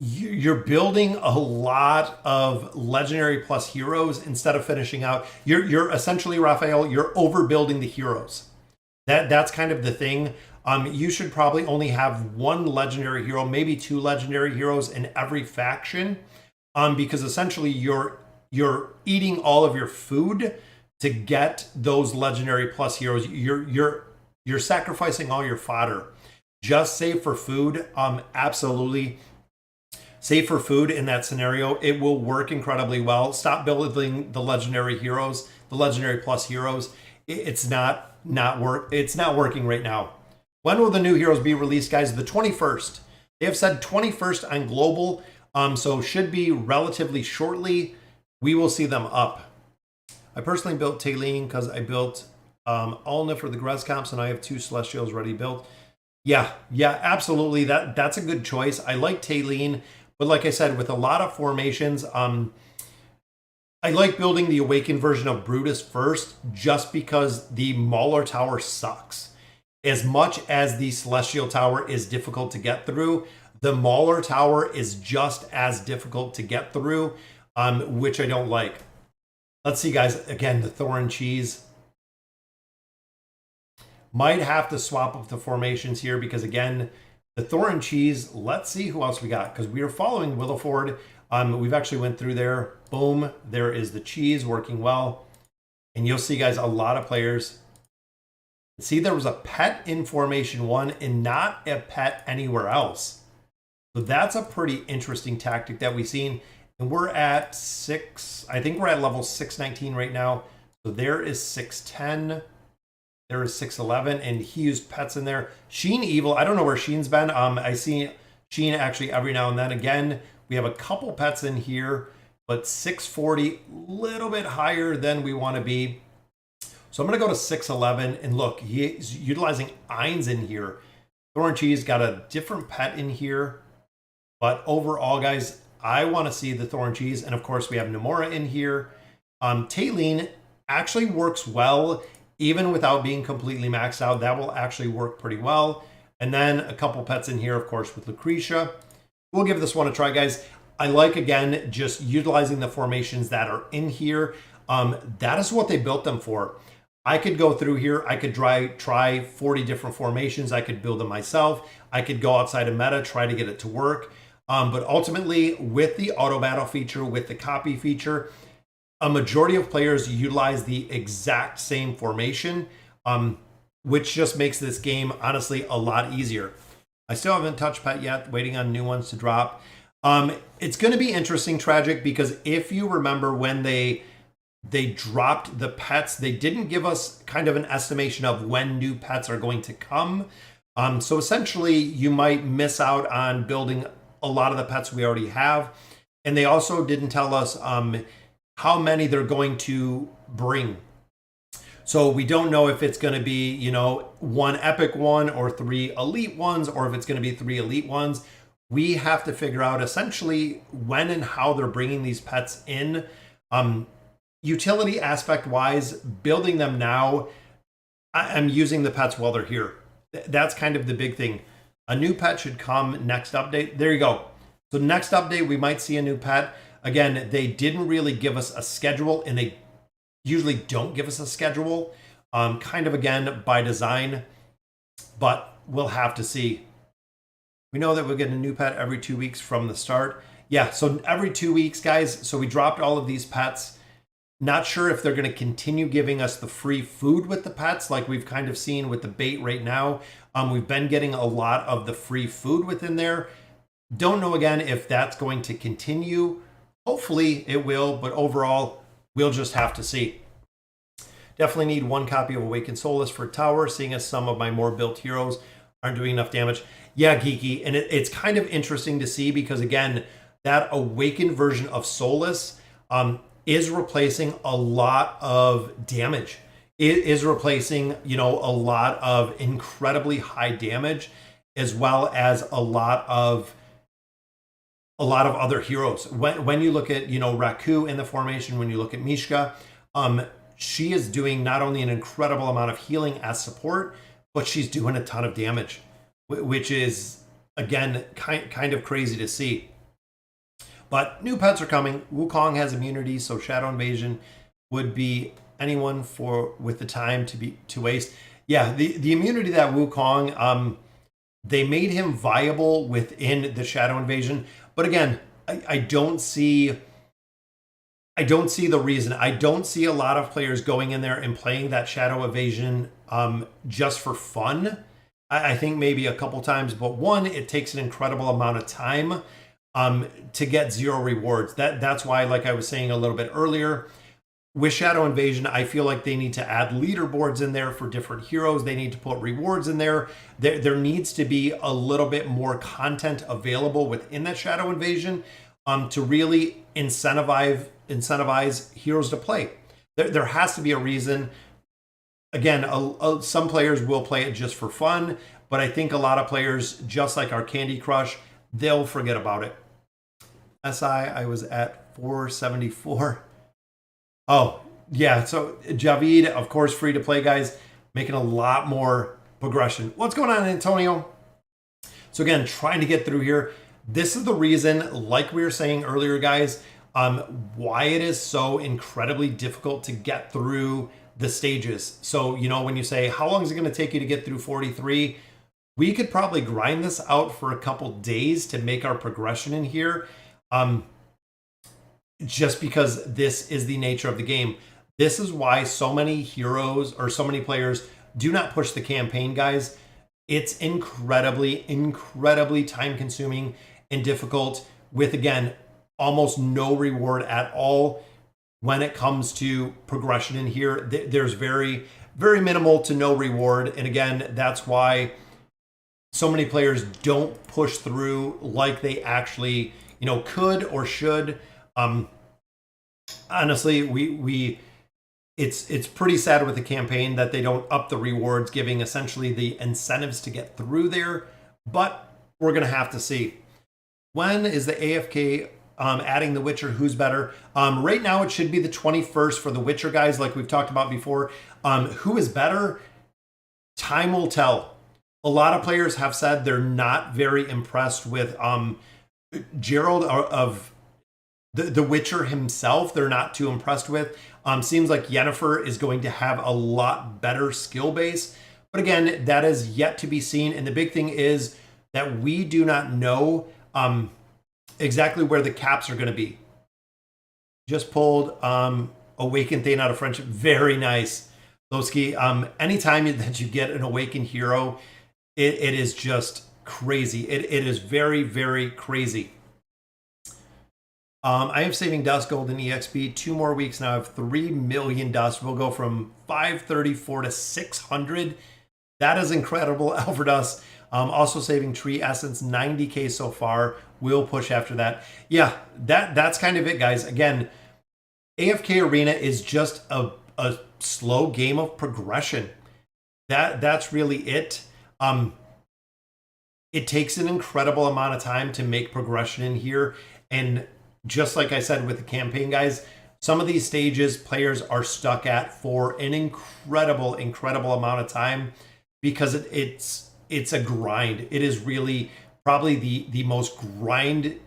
You're building a lot of Legendary plus heroes instead of finishing out. You're essentially, Raphael, you're overbuilding the heroes. That's kind of the thing. You should probably only have 1 Legendary hero, maybe 2 Legendary heroes in every faction, because essentially you're eating all of your food to get those Legendary plus heroes. You're sacrificing all your fodder. Just save for food. Absolutely. Save for food in that scenario. It will work incredibly well. Stop building the Legendary heroes, the Legendary plus heroes. It's not working right now. When will the new heroes be released, guys? The 21st. They have said 21st on global, so should be relatively shortly. We will see them up. I personally built Talene because I built Alna for the Grez comps, and I have 2 Celestials ready built. Yeah, absolutely. That's a good choice. I like Talene, but like I said, with a lot of formations, I like building the Awakened version of Brutus first, just because the Mauler Tower sucks. As much as the Celestial Tower is difficult to get through, the Mauler Tower is just as difficult to get through, which I don't like. Let's see, guys. Again, the Thorin cheese. Might have to swap up the formations here because, again, the Thorin cheese, let's see who else we got, because we are following Willowford. We've actually went through there. Boom. There is the cheese working well. And you'll see, guys, a lot of players. See, there was a pet in Formation 1 and not a pet anywhere else. So that's a pretty interesting tactic that we've seen. And we're at 6. I think we're at level 619 right now. So there is 610. There is 611, and he used pets in there. Sheen Evil, I don't know where Sheen's been. I see Sheen actually every now and then. Again, we have a couple pets in here, but 640, a little bit higher than we want to be. So I'm going to go to 611, and look, he's utilizing Eins in here. Thorin Cheese got a different pet in here, but overall, guys, I want to see the Thorin Cheese, and of course, we have Namora in here. Talene actually works well, even without being completely maxed out. That will actually work pretty well. And then a couple pets in here, of course, with Lucretia. We'll give this one a try, guys. I like, again, just utilizing the formations that are in here. That is what they built them for. I could go through here. I could try 40 different formations. I could build them myself. I could go outside of meta, try to get it to work. But ultimately, with the auto battle feature, with the copy feature, a majority of players utilize the exact same formation, which just makes this game, honestly, a lot easier. I still haven't touched pet yet, waiting on new ones to drop. It's going to be interesting, Tragic, because if you remember when they dropped the pets, they didn't give us kind of an estimation of when new pets are going to come. So essentially, you might miss out on building a lot of the pets we already have. And they also didn't tell us how many they're going to bring. So we don't know if it's going to be, 1 epic one or 3 elite ones, or if it's going to be 3 elite ones. We have to figure out essentially when and how they're bringing these pets in. Utility aspect wise, building them now, I'm using the pets while they're here. That's kind of the big thing. A new pet should come next update. There you go. So next update, we might see a new pet. Again, they didn't really give us a schedule, and they usually don't give us a schedule, kind of, again, by design, but we'll have to see. We know that we'll get a new pet every 2 weeks from the start. Yeah, so every 2 weeks, guys. So we dropped all of these pets. Not sure if they're going to continue giving us the free food with the pets like we've kind of seen with the bait right now. We've been getting a lot of the free food within there. Don't know, again, if that's going to continue. Hopefully it will, but overall, we'll just have to see. Definitely need one copy of Awakened Soulless for Tower, seeing as some of my more built heroes aren't doing enough damage. Yeah, Geeky, and it's kind of interesting to see because, again, that Awakened version of Soulless is replacing a lot of damage. It is replacing, you know, a lot of incredibly high damage, as well as a lot of other heroes. When you look at, you know, Raku in the formation, when you look at Mishka, she is doing not only an incredible amount of healing as support, but she's doing a ton of damage, which is, again, kind of crazy to see. But new pets are coming. Wukong has immunity, so Shadow Invasion would be anyone with the time to waste. Yeah, the immunity that Wukong, they made him viable within the Shadow Invasion, but again, I don't see the reason. I don't see a lot of players going in there and playing that Shadow Invasion just for fun. I think maybe a couple times, but one, it takes an incredible amount of time to get 0 rewards. That's why, like I was saying a little bit earlier, with Shadow Invasion, I feel like they need to add leaderboards in there for different heroes. They need to put rewards in there. There needs to be a little bit more content available within that Shadow Invasion to really incentivize heroes to play. There has to be a reason. Again, some players will play it just for fun, but I think a lot of players, just like our Candy Crush, they'll forget about it. SI, I was at 474. Oh, yeah. So Javid, of course, free to play, guys, making a lot more progression. What's going on, Antonio? So again, trying to get through here. This is the reason, like we were saying earlier, guys, why it is so incredibly difficult to get through the stages. So, you know, when you say, how long is it going to take you to get through 43? We could probably grind this out for a couple days to make our progression in here. Just because this is the nature of the game. This is why so many heroes or so many players do not push the campaign, guys. It's incredibly, incredibly time consuming and difficult with, again, almost no reward at all when it comes to progression in here. There's very, very minimal to no reward. And again, that's why so many players don't push through like they actually, you know, could or should. Honestly, it's pretty sad with the campaign that they don't up the rewards, giving essentially the incentives to get through there, but we're gonna have to see. When is the AFK adding The Witcher? Who's better? Right now it should be the 21st for The Witcher, guys, like we've talked about before. Who is better? Time will tell. A lot of players have said they're not very impressed with Gerald of The Witcher himself. They're not too impressed with. Seems like Yennefer is going to have a lot better skill base. But again, that is yet to be seen. And the big thing is that we do not know exactly where the caps are going to be. Just pulled Awakened Thane out of Friendship. Very nice, Lowski. Anytime that you get an Awakened hero, it is just crazy. It is very, very crazy. I am saving dust, golden EXP. 2 more weeks now. I have 3 million dust. We'll go from 534 to 600. That is incredible, Alfredus. Also saving tree essence, 90k so far. We'll push after that. Yeah, that's kind of it, guys. Again, AFK Arena is just a slow game of progression. That's really it. It takes an incredible amount of time to make progression in here, and just like I said with the campaign, guys, some of these stages players are stuck at for an incredible, incredible amount of time because it's a grind. It is really probably the most grinding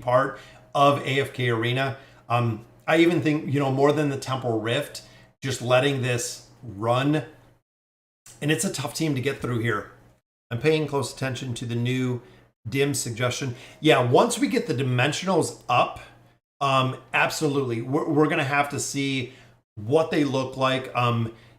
part of AFK Arena. I even think, you know, more than the Temple Rift, just letting this run, and it's a tough team to get through here. I'm paying close attention to the new dim suggestion. Yeah, once we get the dimensionals up, absolutely, we're gonna have to see what they look like.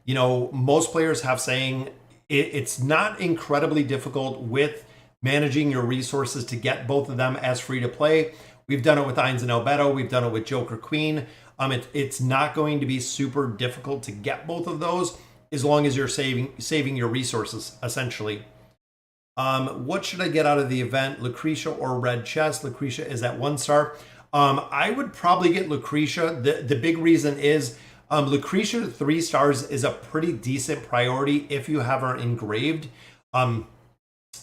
You know, most players have saying it's not incredibly difficult with managing your resources to get both of them as free to play. We've done it with Ainz and Albedo. We've done it with Joker Queen. It's not going to be super difficult to get both of those as long as you're saving your resources, essentially. What should I get out of the event? Lucretia or Red Chest? Lucretia is at 1 star. I would probably get Lucretia. The big reason is Lucretia 3 stars is a pretty decent priority if you have her engraved,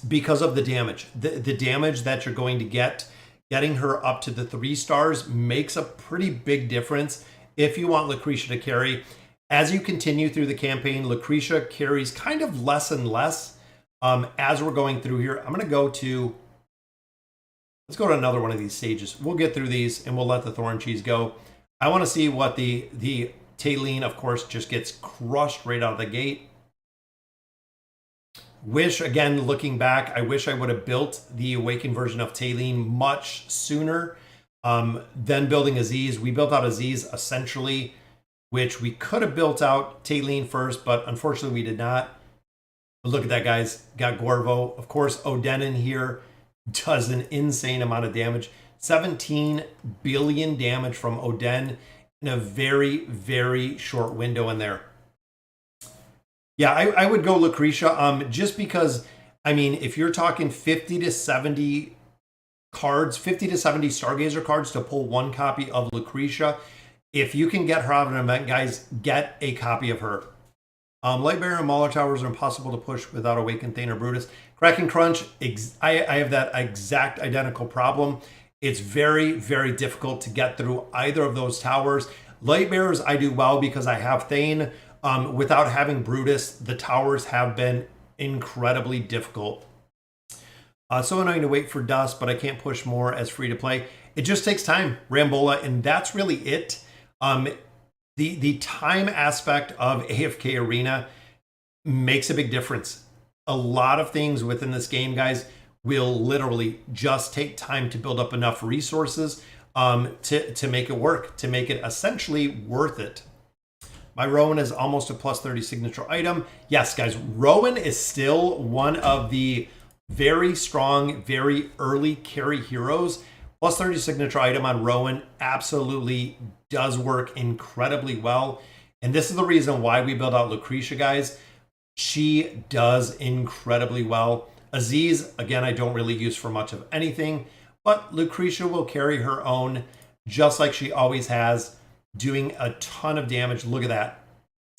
because of the damage. The damage that you're going to getting her up to the 3 stars makes a pretty big difference if you want Lucretia to carry. As you continue through the campaign, Lucretia carries kind of less and less as we're going through here. I'm going to go to, let's go to another one of these stages. We'll get through these and we'll let the Thorin cheese go. I want to see what the Talene, of course, just gets crushed right out of the gate. Wish, again, looking back, I wish I would have built the awakened version of Talene much sooner than building Aziz. We built out Aziz essentially, which we could have built out Talene first, but unfortunately we did not. But look at that, guys. Got Gorvo. Of course, Oden in here does an insane amount of damage. 17 billion damage from Oden in a very, very short window in there. Yeah, I would go Lucretia, just because, I mean, if you're talking 50 to 70 cards, 50 to 70 Stargazer cards to pull 1 copy of Lucretia, if you can get her out of an event, guys, get a copy of her. Light Barrier and Mauler Towers are impossible to push without Awakened Thane or Brutus. Kraken Crunch, I have that exact identical problem. It's very, very difficult to get through either of those towers. Light Bearers, I do well because I have Thane. Without having Brutus, the towers have been incredibly difficult. So annoying to wait for dust, but I can't push more as free to play. It just takes time, Rambola, and that's really it. The time aspect of AFK Arena makes a big difference. A lot of things within this game, guys, will literally just take time to build up enough resources to make it work, to make it essentially worth it. My Rowan is almost a plus 30 signature item. Yes, guys, Rowan is still one of the very strong, very early carry heroes. Plus 30 signature item on Rowan absolutely does work incredibly well. And this is the reason why we build out Lucretia, guys. She does incredibly well. Aziz, again, I don't really use for much of anything, but Lucretia will carry her own just like she always has, doing a ton of damage. Look at that.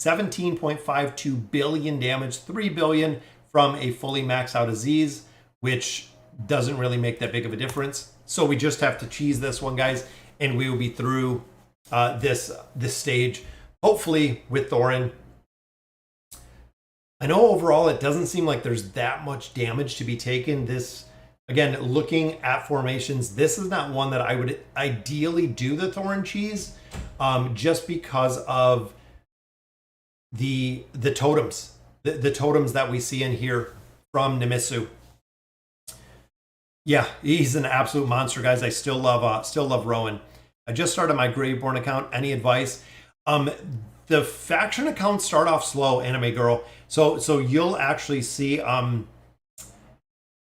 17.52 billion damage, 3 billion from a fully maxed out Aziz, which doesn't really make that big of a difference. So we just have to cheese this one, guys, and we will be through this stage, hopefully with Thorin. I know overall it doesn't seem like there's that much damage to be taken. This, again, looking at formations, this is not one that I would ideally do the Thorin cheese, just because of the totems, the totems that we see in here from Nemisu. Yeah, he's an absolute monster, guys. I still love Rowan. I just started my Graveborn account. Any advice? The faction accounts start off slow, Anime Girl. So you'll actually see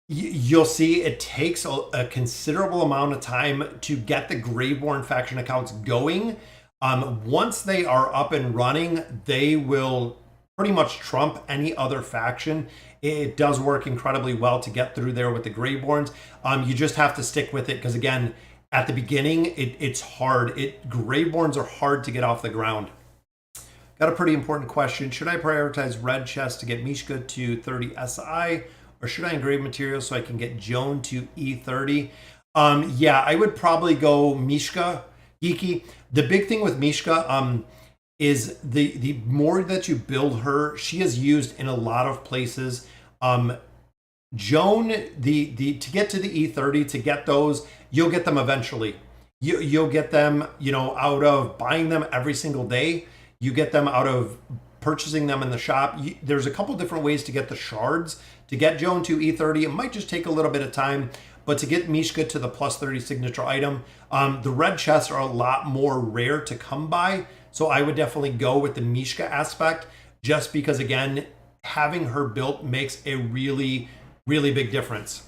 you'll see it takes a considerable amount of time to get the Graveborn faction accounts going. Once they are up and running, they will pretty much trump any other faction. It does work incredibly well to get through there with the Graveborns. You just have to stick with it because, again, at the beginning, it's hard. Graveborns are hard to get off the ground. Got a pretty important question. Should I prioritize Red Chest to get Mishka to 30 SI, or should I engrave materials so I can get Joan to E30? Yeah, I would probably go Mishka, Geeky. The big thing with Mishka is the more that you build her, she is used in a lot of places. Joan, to get to the E30, to get those, you'll get them eventually. You'll get them, out of buying them every single day. You get them out of purchasing them in the shop. There's a couple different ways to get the shards. To get Joan to E30, it might just take a little bit of time, but to get Mishka to the plus 30 signature item, the red chests are a lot more rare to come by. So I would definitely go with the Mishka aspect, just because, again, having her built makes a really, really big difference.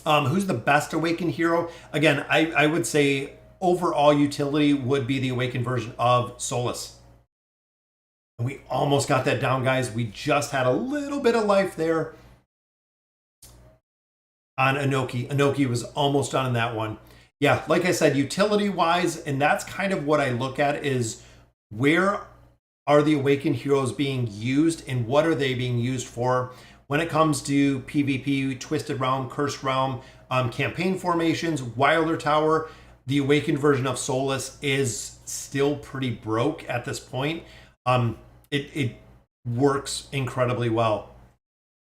Who's the best awakened hero? Again, I would say overall utility would be the awakened version of Solus. And we almost got that down, guys. We just had a little bit of life there on Inoki. Inoki was almost done in that one. Yeah, like I said, utility-wise, and that's kind of what I look at is where are the awakened heroes being used and what are they being used for when it comes to PvP, Twisted Realm, Cursed Realm, campaign formations, Wilder Tower. The awakened version of Solus is still pretty broke at this point. It works incredibly well.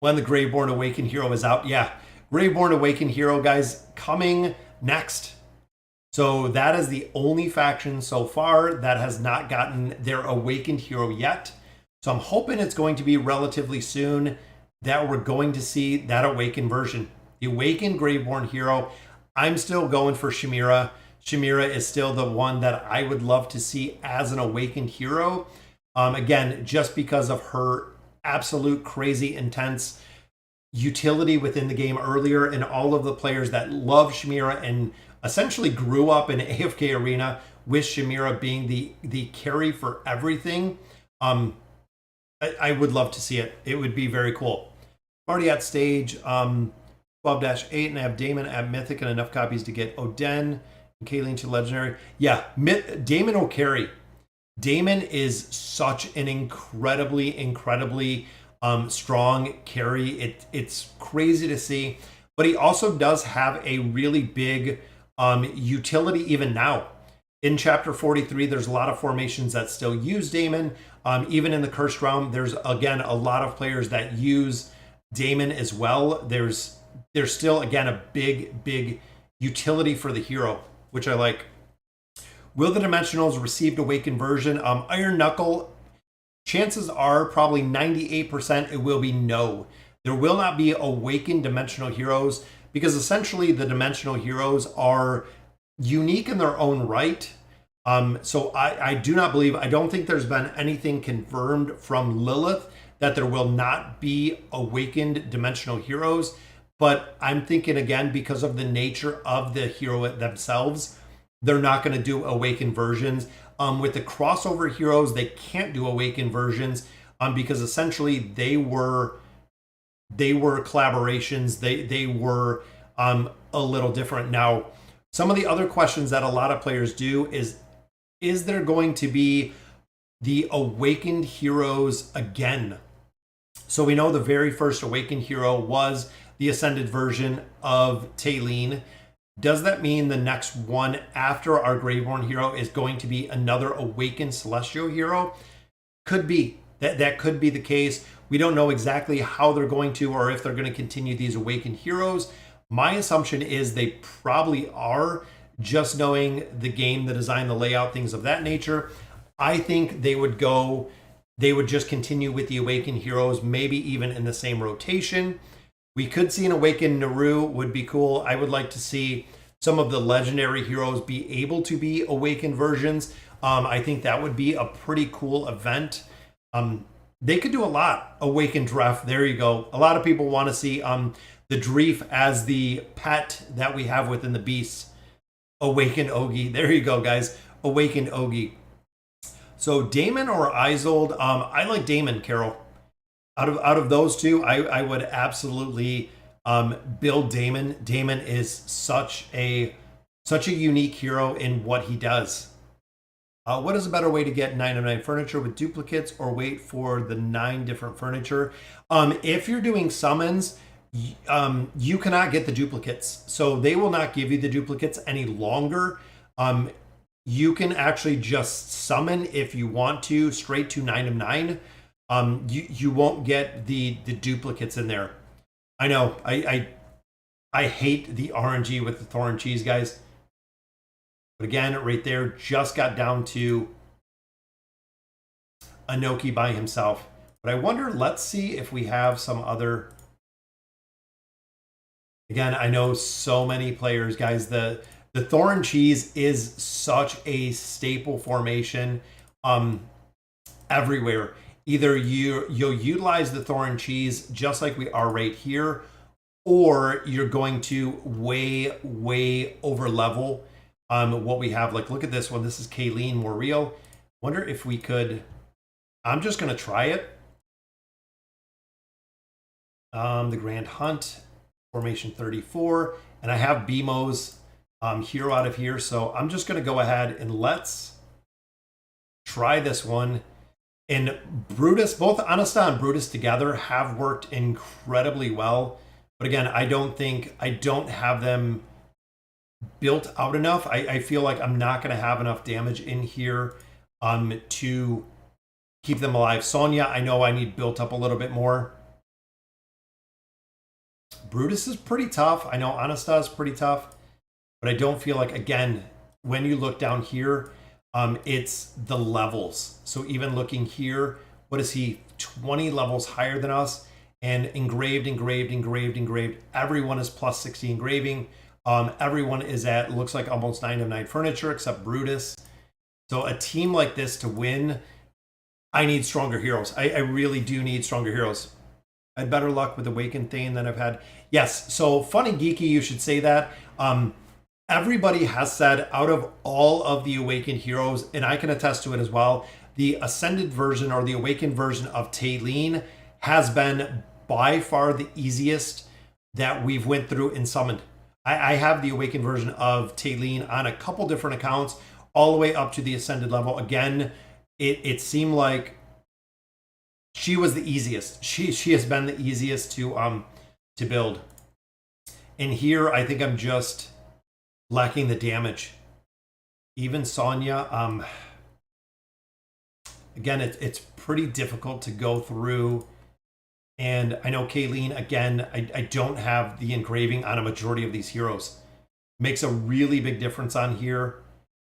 When the Graveborn Awakened Hero is out, yeah, Graveborn Awakened Hero, guys, coming next. So that is the only faction so far that has not gotten their Awakened Hero yet. So I'm hoping it's going to be relatively soon that we're going to see that Awakened version. The Awakened Graveborn Hero, I'm still going for Chimera. Chimera is still the one that I would love to see as an Awakened Hero. Again, just because of her absolute crazy intense utility within the game earlier, and all of the players that love Chimera and essentially grew up in AFK Arena with Chimera being the carry for everything. I would love to see it. It would be very cool. Already at stage 12-8, and I have Damon at Mythic and enough copies to get Oden and Kaleen to Legendary. Yeah, Damon will carry. Damon is such an incredibly strong carry. It's crazy to see, but he also does have a really big utility even now. In chapter 43, there's a lot of formations that still use Damon. Even in the Cursed Realm, there's again a lot of players that use Damon as well. There's still again a big utility for the hero, which I like. Will the Dimensionals receive Awakened version? Iron Knuckle, chances are probably 98% it will be no. There will not be Awakened Dimensional Heroes because essentially the Dimensional Heroes are unique in their own right. So I do not believe, I don't think there's been anything confirmed from Lilith that there will not be Awakened Dimensional Heroes. But I'm thinking again, because of the nature of the hero themselves, they're not going to do Awakened versions. With the crossover heroes, they can't do Awakened versions because essentially they were collaborations. They were a little different. Now, some of the other questions that a lot of players do is there going to be the Awakened heroes again? So we know the very first Awakened hero was the Ascended version of Talene. Does that mean the next one after our Graveborn hero is going to be another Awakened Celestial hero? Could be. That could be the case. We don't know exactly how they're going to or if they're going to continue these Awakened heroes. My assumption is they probably are, just knowing the game, the design, the layout, things of that nature. I think they would just continue with the Awakened heroes, maybe even in the same rotation. We could see an Awakened Naru, would be cool. I would like to see some of the legendary heroes be able to be Awakened versions. I think that would be a pretty cool event. They could do a lot. Awakened Dref, there you go. A lot of people want to see the Dreef as the pet that we have within the beasts. Awakened Ogi, there you go, guys. Awakened Ogi. So Damon or Isolde, I like Damon, Carol. Out of those two, I would absolutely build Damon. Damon is such a unique hero in what he does. What is a better way to get 9 of 9 furniture with duplicates or wait for the 9 different furniture? If you're doing summons, you cannot get the duplicates. So they will not give you the duplicates any longer. You can actually just summon if you want to straight to 9 of 9. You won't get the duplicates in there. I know. I hate the RNG with the Thorin cheese, guys. But again, right there, just got down to Inoki by himself. But I wonder, let's see if we have some other. Again, I know so many players, guys. The Thorin cheese is such a staple formation everywhere. Either you'll utilize the Thorin cheese just like we are right here, or you're going to way over level what we have. Like, look at this one. This is Talene, more real. Wonder if we could, I'm just going to try it. The Grand Hunt, formation 34, and I have BMO's hero out of here. So I'm just going to go ahead and let's try this one. And Brutus, both Anasta and Brutus together have worked incredibly well. But again, I don't have them built out enough. I feel like I'm not going to have enough damage in here to keep them alive. Sonia, I know I need built up a little bit more. Brutus is pretty tough. I know Anasta is pretty tough. But I don't feel like, again, when you look down here, it's the levels. So even looking here, what is he? 20 levels higher than us. And engraved. Everyone is plus 60 engraving. Everyone is at, looks like almost 9 of 9 furniture, except Brutus. So a team like this to win, I need stronger heroes. I really do need stronger heroes. I had better luck with Awakened Thane than I've had. Yes, so funny geeky, you should say that. Everybody has said out of all of the Awakened heroes, and I can attest to it as well, the Ascended version or the Awakened version of Talene has been by far the easiest that we've went through in Summoned. I have the Awakened version of Talene on a couple different accounts, all the way up to the Ascended level. Again, it seemed like she was the easiest. She has been the easiest to build. And here, I think I'm just lacking the damage. Even Sonia, again, it's pretty difficult to go through. And I know Talene, again, I don't have the engraving on a majority of these heroes. Makes a really big difference on here.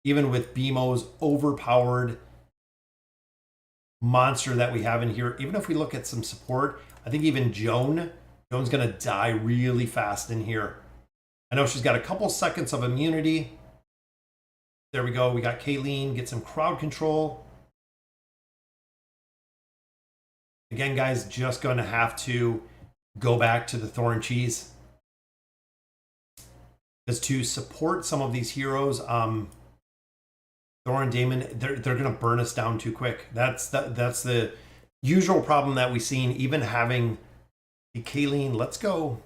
Even with BMO's overpowered monster that we have in here. Even if we look at some support, I think even Joan's going to die really fast in here. I know she's got a couple seconds of immunity. There we go. We got Talene, get some crowd control. Again, guys, just going to have to go back to the Thorin cheese. Because to support some of these heroes, Thorin, Damon, they're going to burn us down too quick. That's the usual problem that we've seen, even having the Talene. Let's go.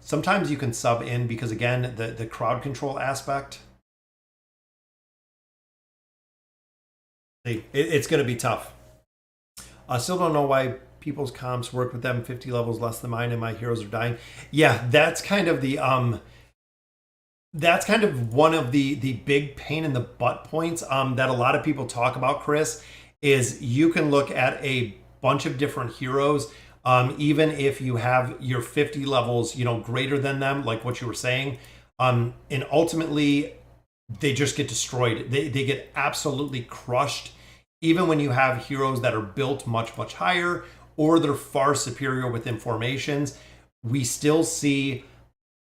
Sometimes you can sub in because, again, the crowd control aspect. It's going to be tough. I still don't know why people's comps work with them 50 levels less than mine and my heroes are dying. Yeah, that's kind of the that's kind of one of the big pain in the butt points that a lot of people talk about, Chris, is you can look at a bunch of different heroes, even if you have your 50 levels, greater than them, like what you were saying, and ultimately they just get destroyed. They get absolutely crushed. Even when you have heroes that are built much, much higher, or they're far superior within formations, we still see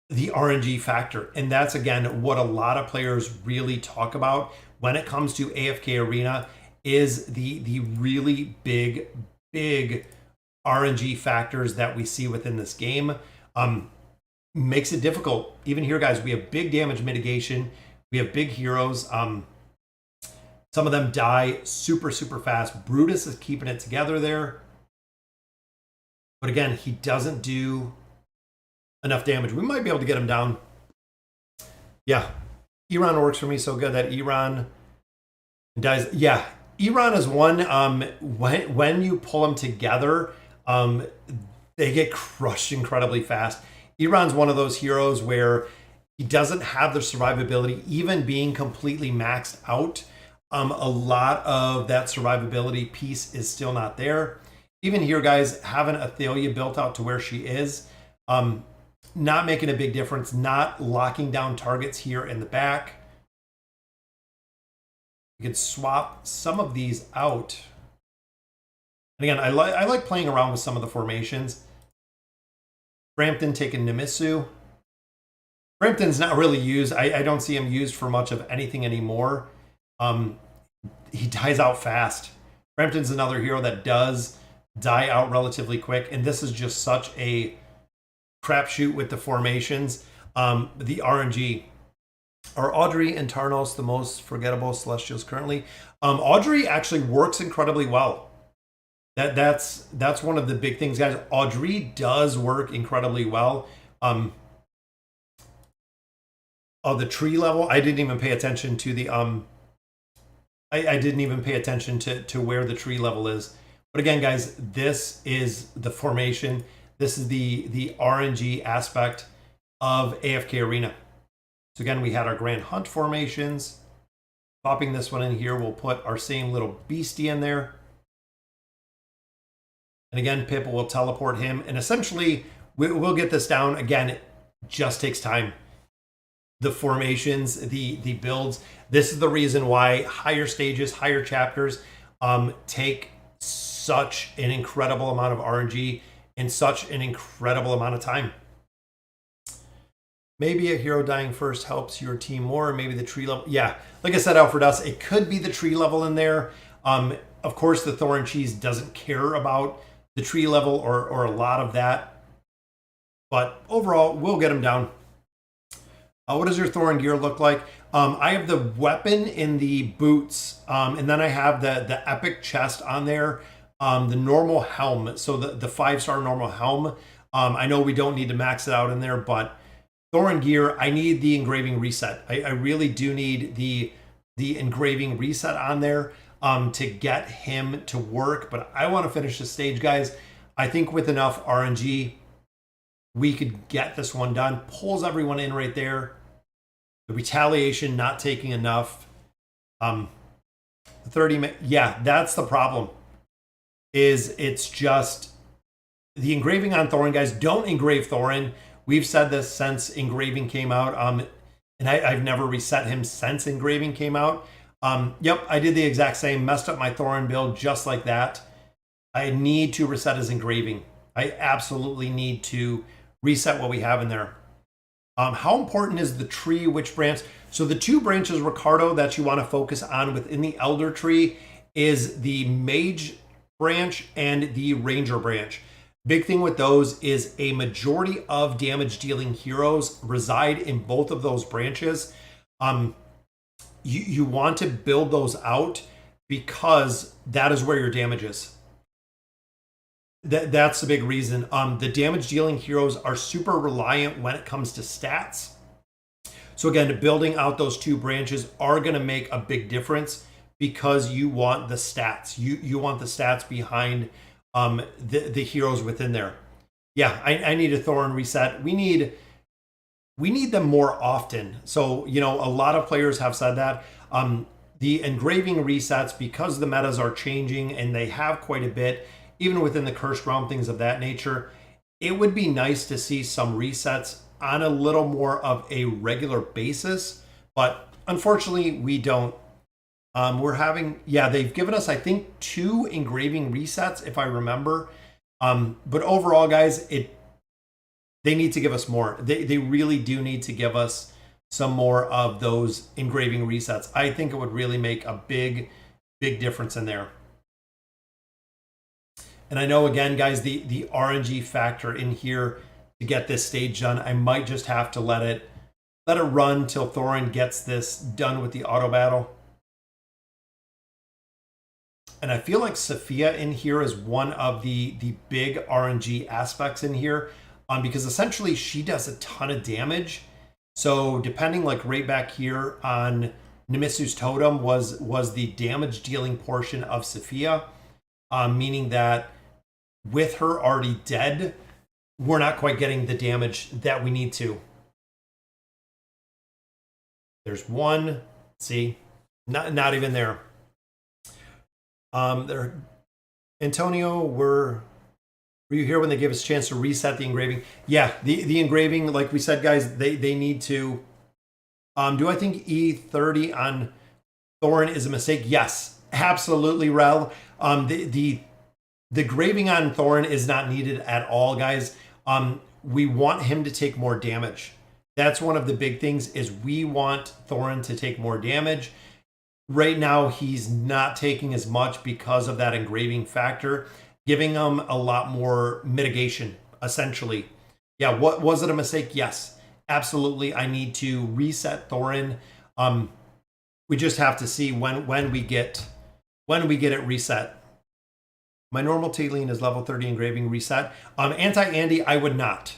the RNG factor. And that's, again, what a lot of players really talk about when it comes to AFK Arena, is the really big RNG factors that we see within this game. Makes it difficult. Even here, guys, we have big damage mitigation. We have big heroes. Some of them die super, super fast. Brutus is keeping it together there. But again, he doesn't do enough damage. We might be able to get him down. Yeah. Iran works for me so good that Iran dies. Yeah. Iran is one, when you pull them together, they get crushed incredibly fast. Iran's one of those heroes where he doesn't have the survivability, even being completely maxed out. A lot of that survivability piece is still not there. Even here, guys, having Athalia built out to where she is, not making a big difference, not locking down targets here in the back. You can swap some of these out. And again, I like playing around with some of the formations. Brampton taking Nimisu. Brampton's not really used. I don't see him used for much of anything anymore. He dies out fast. Brampton's another hero that does die out relatively quick, and this is just such a crapshoot with the formations. The RNG Are Audrey and Tarnos the most forgettable Celestials currently? Audrey actually works incredibly well. That's one of the big things, guys. Audrey does work incredibly well. Oh, the tree level. I didn't even pay attention to the I didn't even pay attention to where the tree level is. But again, guys, this is the formation. This is the RNG aspect of AFK Arena. So again, we had our Grand Hunt formations. Popping this one in here, we'll put our same little beastie in there. And again, Pippa will teleport him. And essentially, we'll get this down. Again, it just takes time. The formations, the builds. This is the reason why higher stages, higher chapters take such an incredible amount of RNG in such an incredible amount of time. Maybe a hero dying first helps your team more, or maybe the tree level. Yeah, like I said, Alfred Us, it could be the tree level in there. Of course, the Thorin cheese doesn't care about the tree level or a lot of that. But overall, we'll get him down. What does your Thorin gear look like? I have the weapon in the boots, and then I have the epic chest on there, the normal helm. So the 5-star normal helm. I know we don't need to max it out in there, but Thorin gear, I need the engraving reset. I really do need the engraving reset on there to get him to work. But I want to finish the stage, guys. I think with enough RNG, we could get this one done. Pulls everyone in right there. The retaliation not taking enough. 30 minutes. Yeah, that's the problem. It's just the engraving on Thorin, guys. Don't engrave Thorin. We've said this since engraving came out. And I've never reset him since engraving came out. Yep, I did the exact same. Messed up my Thorin build just like that. I need to reset his engraving. I absolutely need to reset what we have in there. How important is the tree? Which branch? So the two branches, Ricardo, that you want to focus on within the Elder Tree is the Mage branch and the Ranger branch. Big thing with those is a majority of damage dealing heroes reside in both of those branches. You want to build those out because that is where your damage is. That's the big reason. The damage dealing heroes are super reliant when it comes to stats. So again, building out those two branches are going to make a big difference because you want the stats. You want the stats behind the heroes within there. Yeah, I need a Thorin reset. We need them more often. So, you know, a lot of players have said that. The engraving resets, because the metas are changing and they have quite a bit, even within the cursed realm, things of that nature, it would be nice to see some resets on a little more of a regular basis. But unfortunately, we don't. We're having, yeah, they've given us, I think, 2 engraving resets, if I remember. But overall, guys, they need to give us more. They really do need to give us some more of those engraving resets. I think it would really make a big difference in there. And I know, again, guys, the RNG factor in here to get this stage done, I might just have to let it run till Thorin gets this done with the auto battle. And I feel like Sophia in here is one of the big RNG aspects in here, because essentially she does a ton of damage. So depending, like right back here on Nemisu's totem was the damage dealing portion of Sophia, meaning that with her already dead, we're not quite getting the damage that we need to. There's one. See, not even there. Antonio, were you here when they gave us a chance to reset the engraving? Yeah, the engraving, like we said, guys, they need to. Do I think E30 on Thorin is a mistake? Yes, absolutely, Rel. The graving on Thorin is not needed at all, guys. We want him to take more damage. That's one of the big things, is we want Thorin to take more damage. Right now, he's not taking as much because of that engraving factor, giving him a lot more mitigation, essentially. Yeah, what was it a mistake? Yes, absolutely I need to reset Thorin. We just have to see when we get it reset. My normal Talene is level 30 engraving reset. Anti-Andy, I would not.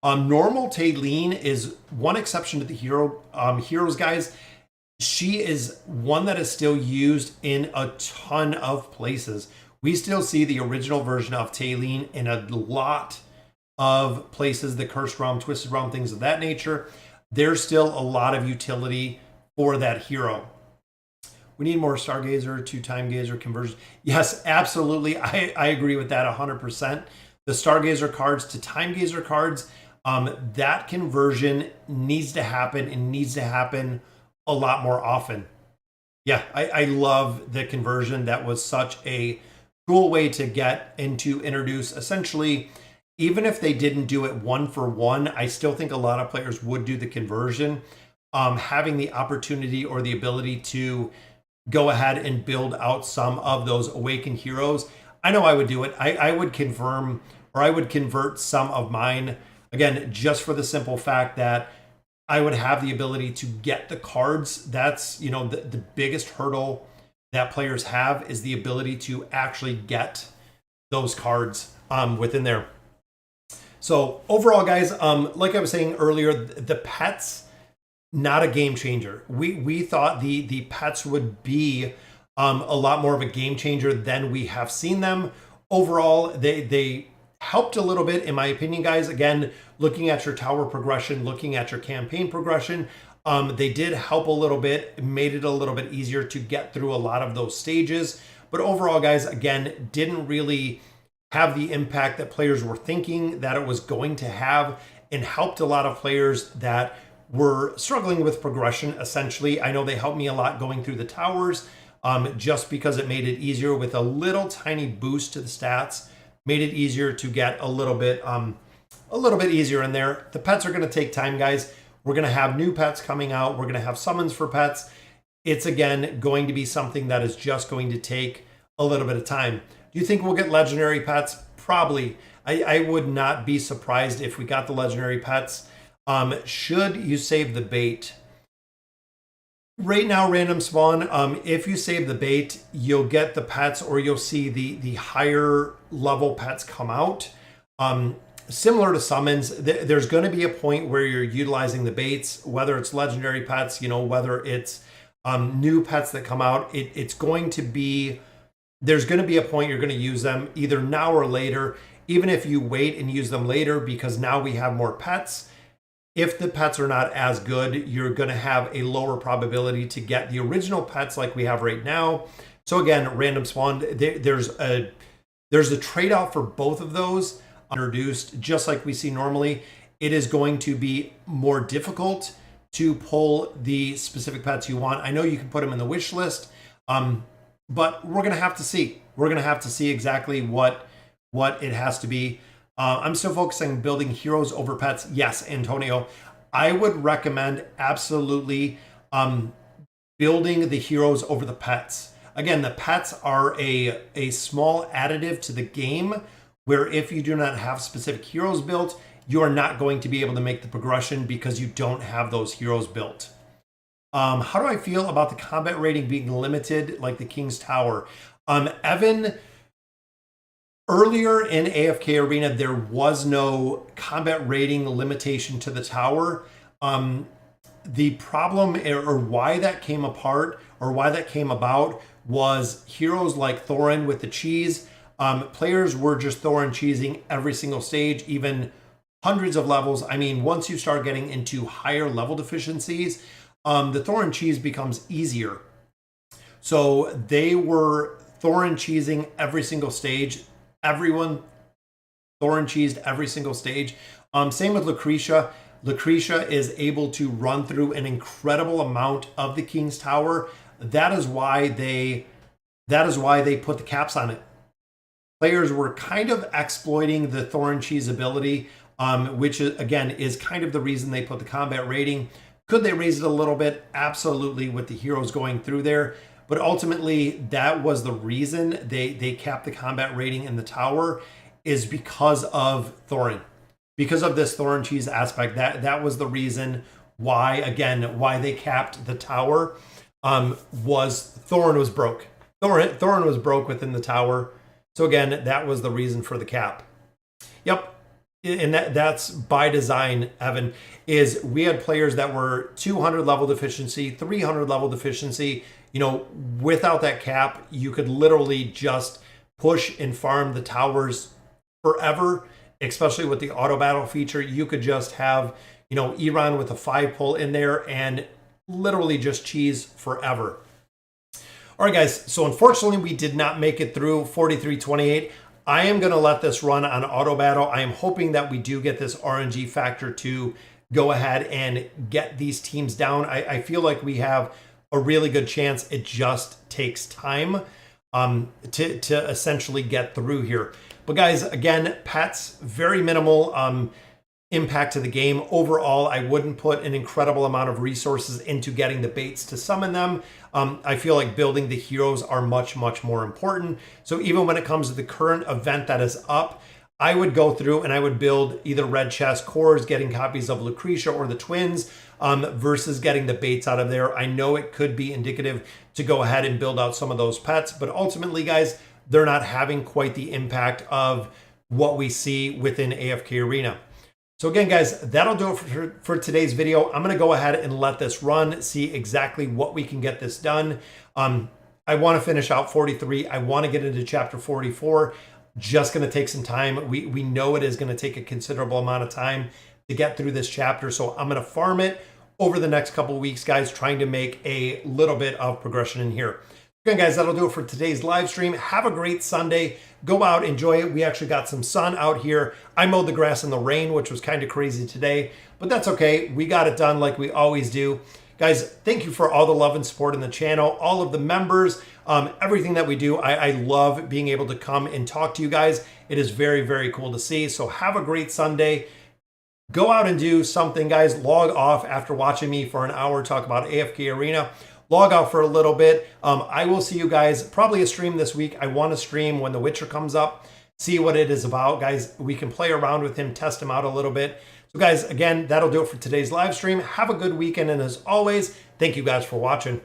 Normal Talene is one exception to the heroes, guys. She is one that is still used in a ton of places. We still see the original version of Talene in a lot of places, the Cursed Realm, Twisted Realm, things of that nature. There's still a lot of utility for that hero. We need more Stargazer to Time Gazer conversion. Yes, absolutely. I agree with that 100%. The Stargazer cards to Time Gazer cards, that conversion needs to happen and needs to happen a lot more often. Yeah, I love the conversion. That was such a cool way to get and to introduce essentially, even if they didn't do it 1-for-1, I still think a lot of players would do the conversion. Having the opportunity or the ability to go ahead and build out some of those awakened heroes. I know I would do it. I would confirm, or I would convert some of mine, again, just for the simple fact that I would have the ability to get the cards. That's, you know, the biggest hurdle that players have is the ability to actually get those cards within there. So overall, guys, like I was saying earlier, the pets, not a game changer. We thought the pets would be a lot more of a game changer than we have seen them. Overall, they helped a little bit, in my opinion, guys. Again, looking at your tower progression, looking at your campaign progression, they did help a little bit, made it a little bit easier to get through a lot of those stages. But overall, guys, again, didn't really have the impact that players were thinking that it was going to have, and helped a lot of players that were struggling with progression, essentially. I know they helped me a lot going through the towers, just because it made it easier with a little tiny boost to the stats, made it easier to get a little bit easier in there. The pets are going to take time, guys. We're going to have new pets coming out. We're going to have summons for pets. It's, again, going to be something that is just going to take a little bit of time. Do you think we'll get legendary pets? Probably. I would not be surprised if we got the legendary pets. Should you save the bait? Right now, random spawn, if you save the bait, you'll get the pets, or you'll see the higher level pets come out. Similar to summons, there's going to be a point where you're utilizing the baits, whether it's legendary pets, you know, whether it's new pets that come out. It's going to be, there's going to be a point you're going to use them either now or later. Even if you wait and use them later, because now we have more pets, if the pets are not as good, you're going to have a lower probability to get the original pets like we have right now. So again, random spawn, there's a trade-off for both of those. Introduced just like we see normally, it is going to be more difficult to pull the specific pets you want. I know you can put them in the wish list, but we're going to have to see. We're going to have to see exactly what it has to be. I'm still focusing on building heroes over pets. Yes, Antonio, I would recommend absolutely building the heroes over the pets. Again, the pets are a small additive to the game, where if you do not have specific heroes built, you are not going to be able to make the progression because you don't have those heroes built. How do I feel about the combat rating being limited like the King's Tower? Evan, earlier in AFK Arena, there was no combat rating limitation to the tower. The problem, or why that came apart, or why that came about, was heroes like Thorin with the cheese. Players were just Thorin cheesing every single stage, even hundreds of levels. I mean, once you start getting into higher level deficiencies, the Thorin cheese becomes easier. So they were Thorin cheesing every single stage. Everyone Thorin cheesed every single stage. Same with Lucretia. Lucretia is able to run through an incredible amount of the King's Tower. That is why they put the caps on it. Players were kind of exploiting the Thorin cheese ability, which again is kind of the reason they put the combat rating. Could they raise it a little bit? Absolutely, with the heroes going through there. But ultimately, that was the reason they capped the combat rating in the tower, is because of Thorin. because of this Thorin cheese aspect. That was the reason why, again, why they capped the tower. Was Thorin was broke. Thorin was broke within the tower. So again, that was the reason for the cap. Yep. And that's by design, Evan, is we had players that were 200 level deficiency, 300 level deficiency. You know, without that cap, you could literally just push and farm the towers forever, especially with the auto battle feature. You could just have, you know, Iran with a 5 pull in there and literally just cheese forever. All right, guys. So unfortunately, we did not make it through 4328. I am going to let this run on auto battle. I am hoping that we do get this RNG factor to go ahead and get these teams down. I feel like we have a really good chance. It just takes time to essentially get through here. But guys, again, pets, very minimal impact to the game. Overall, I wouldn't put an incredible amount of resources into getting the baits to summon them. I feel like building the heroes are much, much more important. So even when it comes to the current event that is up, I would go through and I would build either red chest cores, getting copies of Lucretia or the twins, versus getting the baits out of there. I know it could be indicative to go ahead and build out some of those pets, but ultimately, guys, they're not having quite the impact of what we see within AFK Arena. So again, guys, that'll do it for today's video. I'm going to go ahead and let this run, see exactly what we can get this done. I want to finish out 43. I want to get into chapter 44. Just going to take some time. We know it is going to take a considerable amount of time to get through this chapter. So I'm going to farm it over the next couple of weeks, guys, trying to make a little bit of progression in here. Okay, guys, that'll do it for today's live stream. Have a great Sunday. Go out, enjoy it. We actually got some sun out here. I mowed the grass in the rain, which was kind of crazy today, but that's okay. We got it done like we always do. Guys, thank you for all the love and support in the channel, all of the members, everything that we do. I love being able to come and talk to you guys. It is very, very cool to see. So have a great Sunday. Go out and do something, guys. Log off after watching me for an hour talk about AFK Arena. Log out for a little bit. I will see you guys, probably a stream this week. I want to stream when The Witcher comes up, see what it is about. Guys, we can play around with him, test him out a little bit. So guys, again, that'll do it for today's live stream. Have a good weekend. And as always, thank you guys for watching.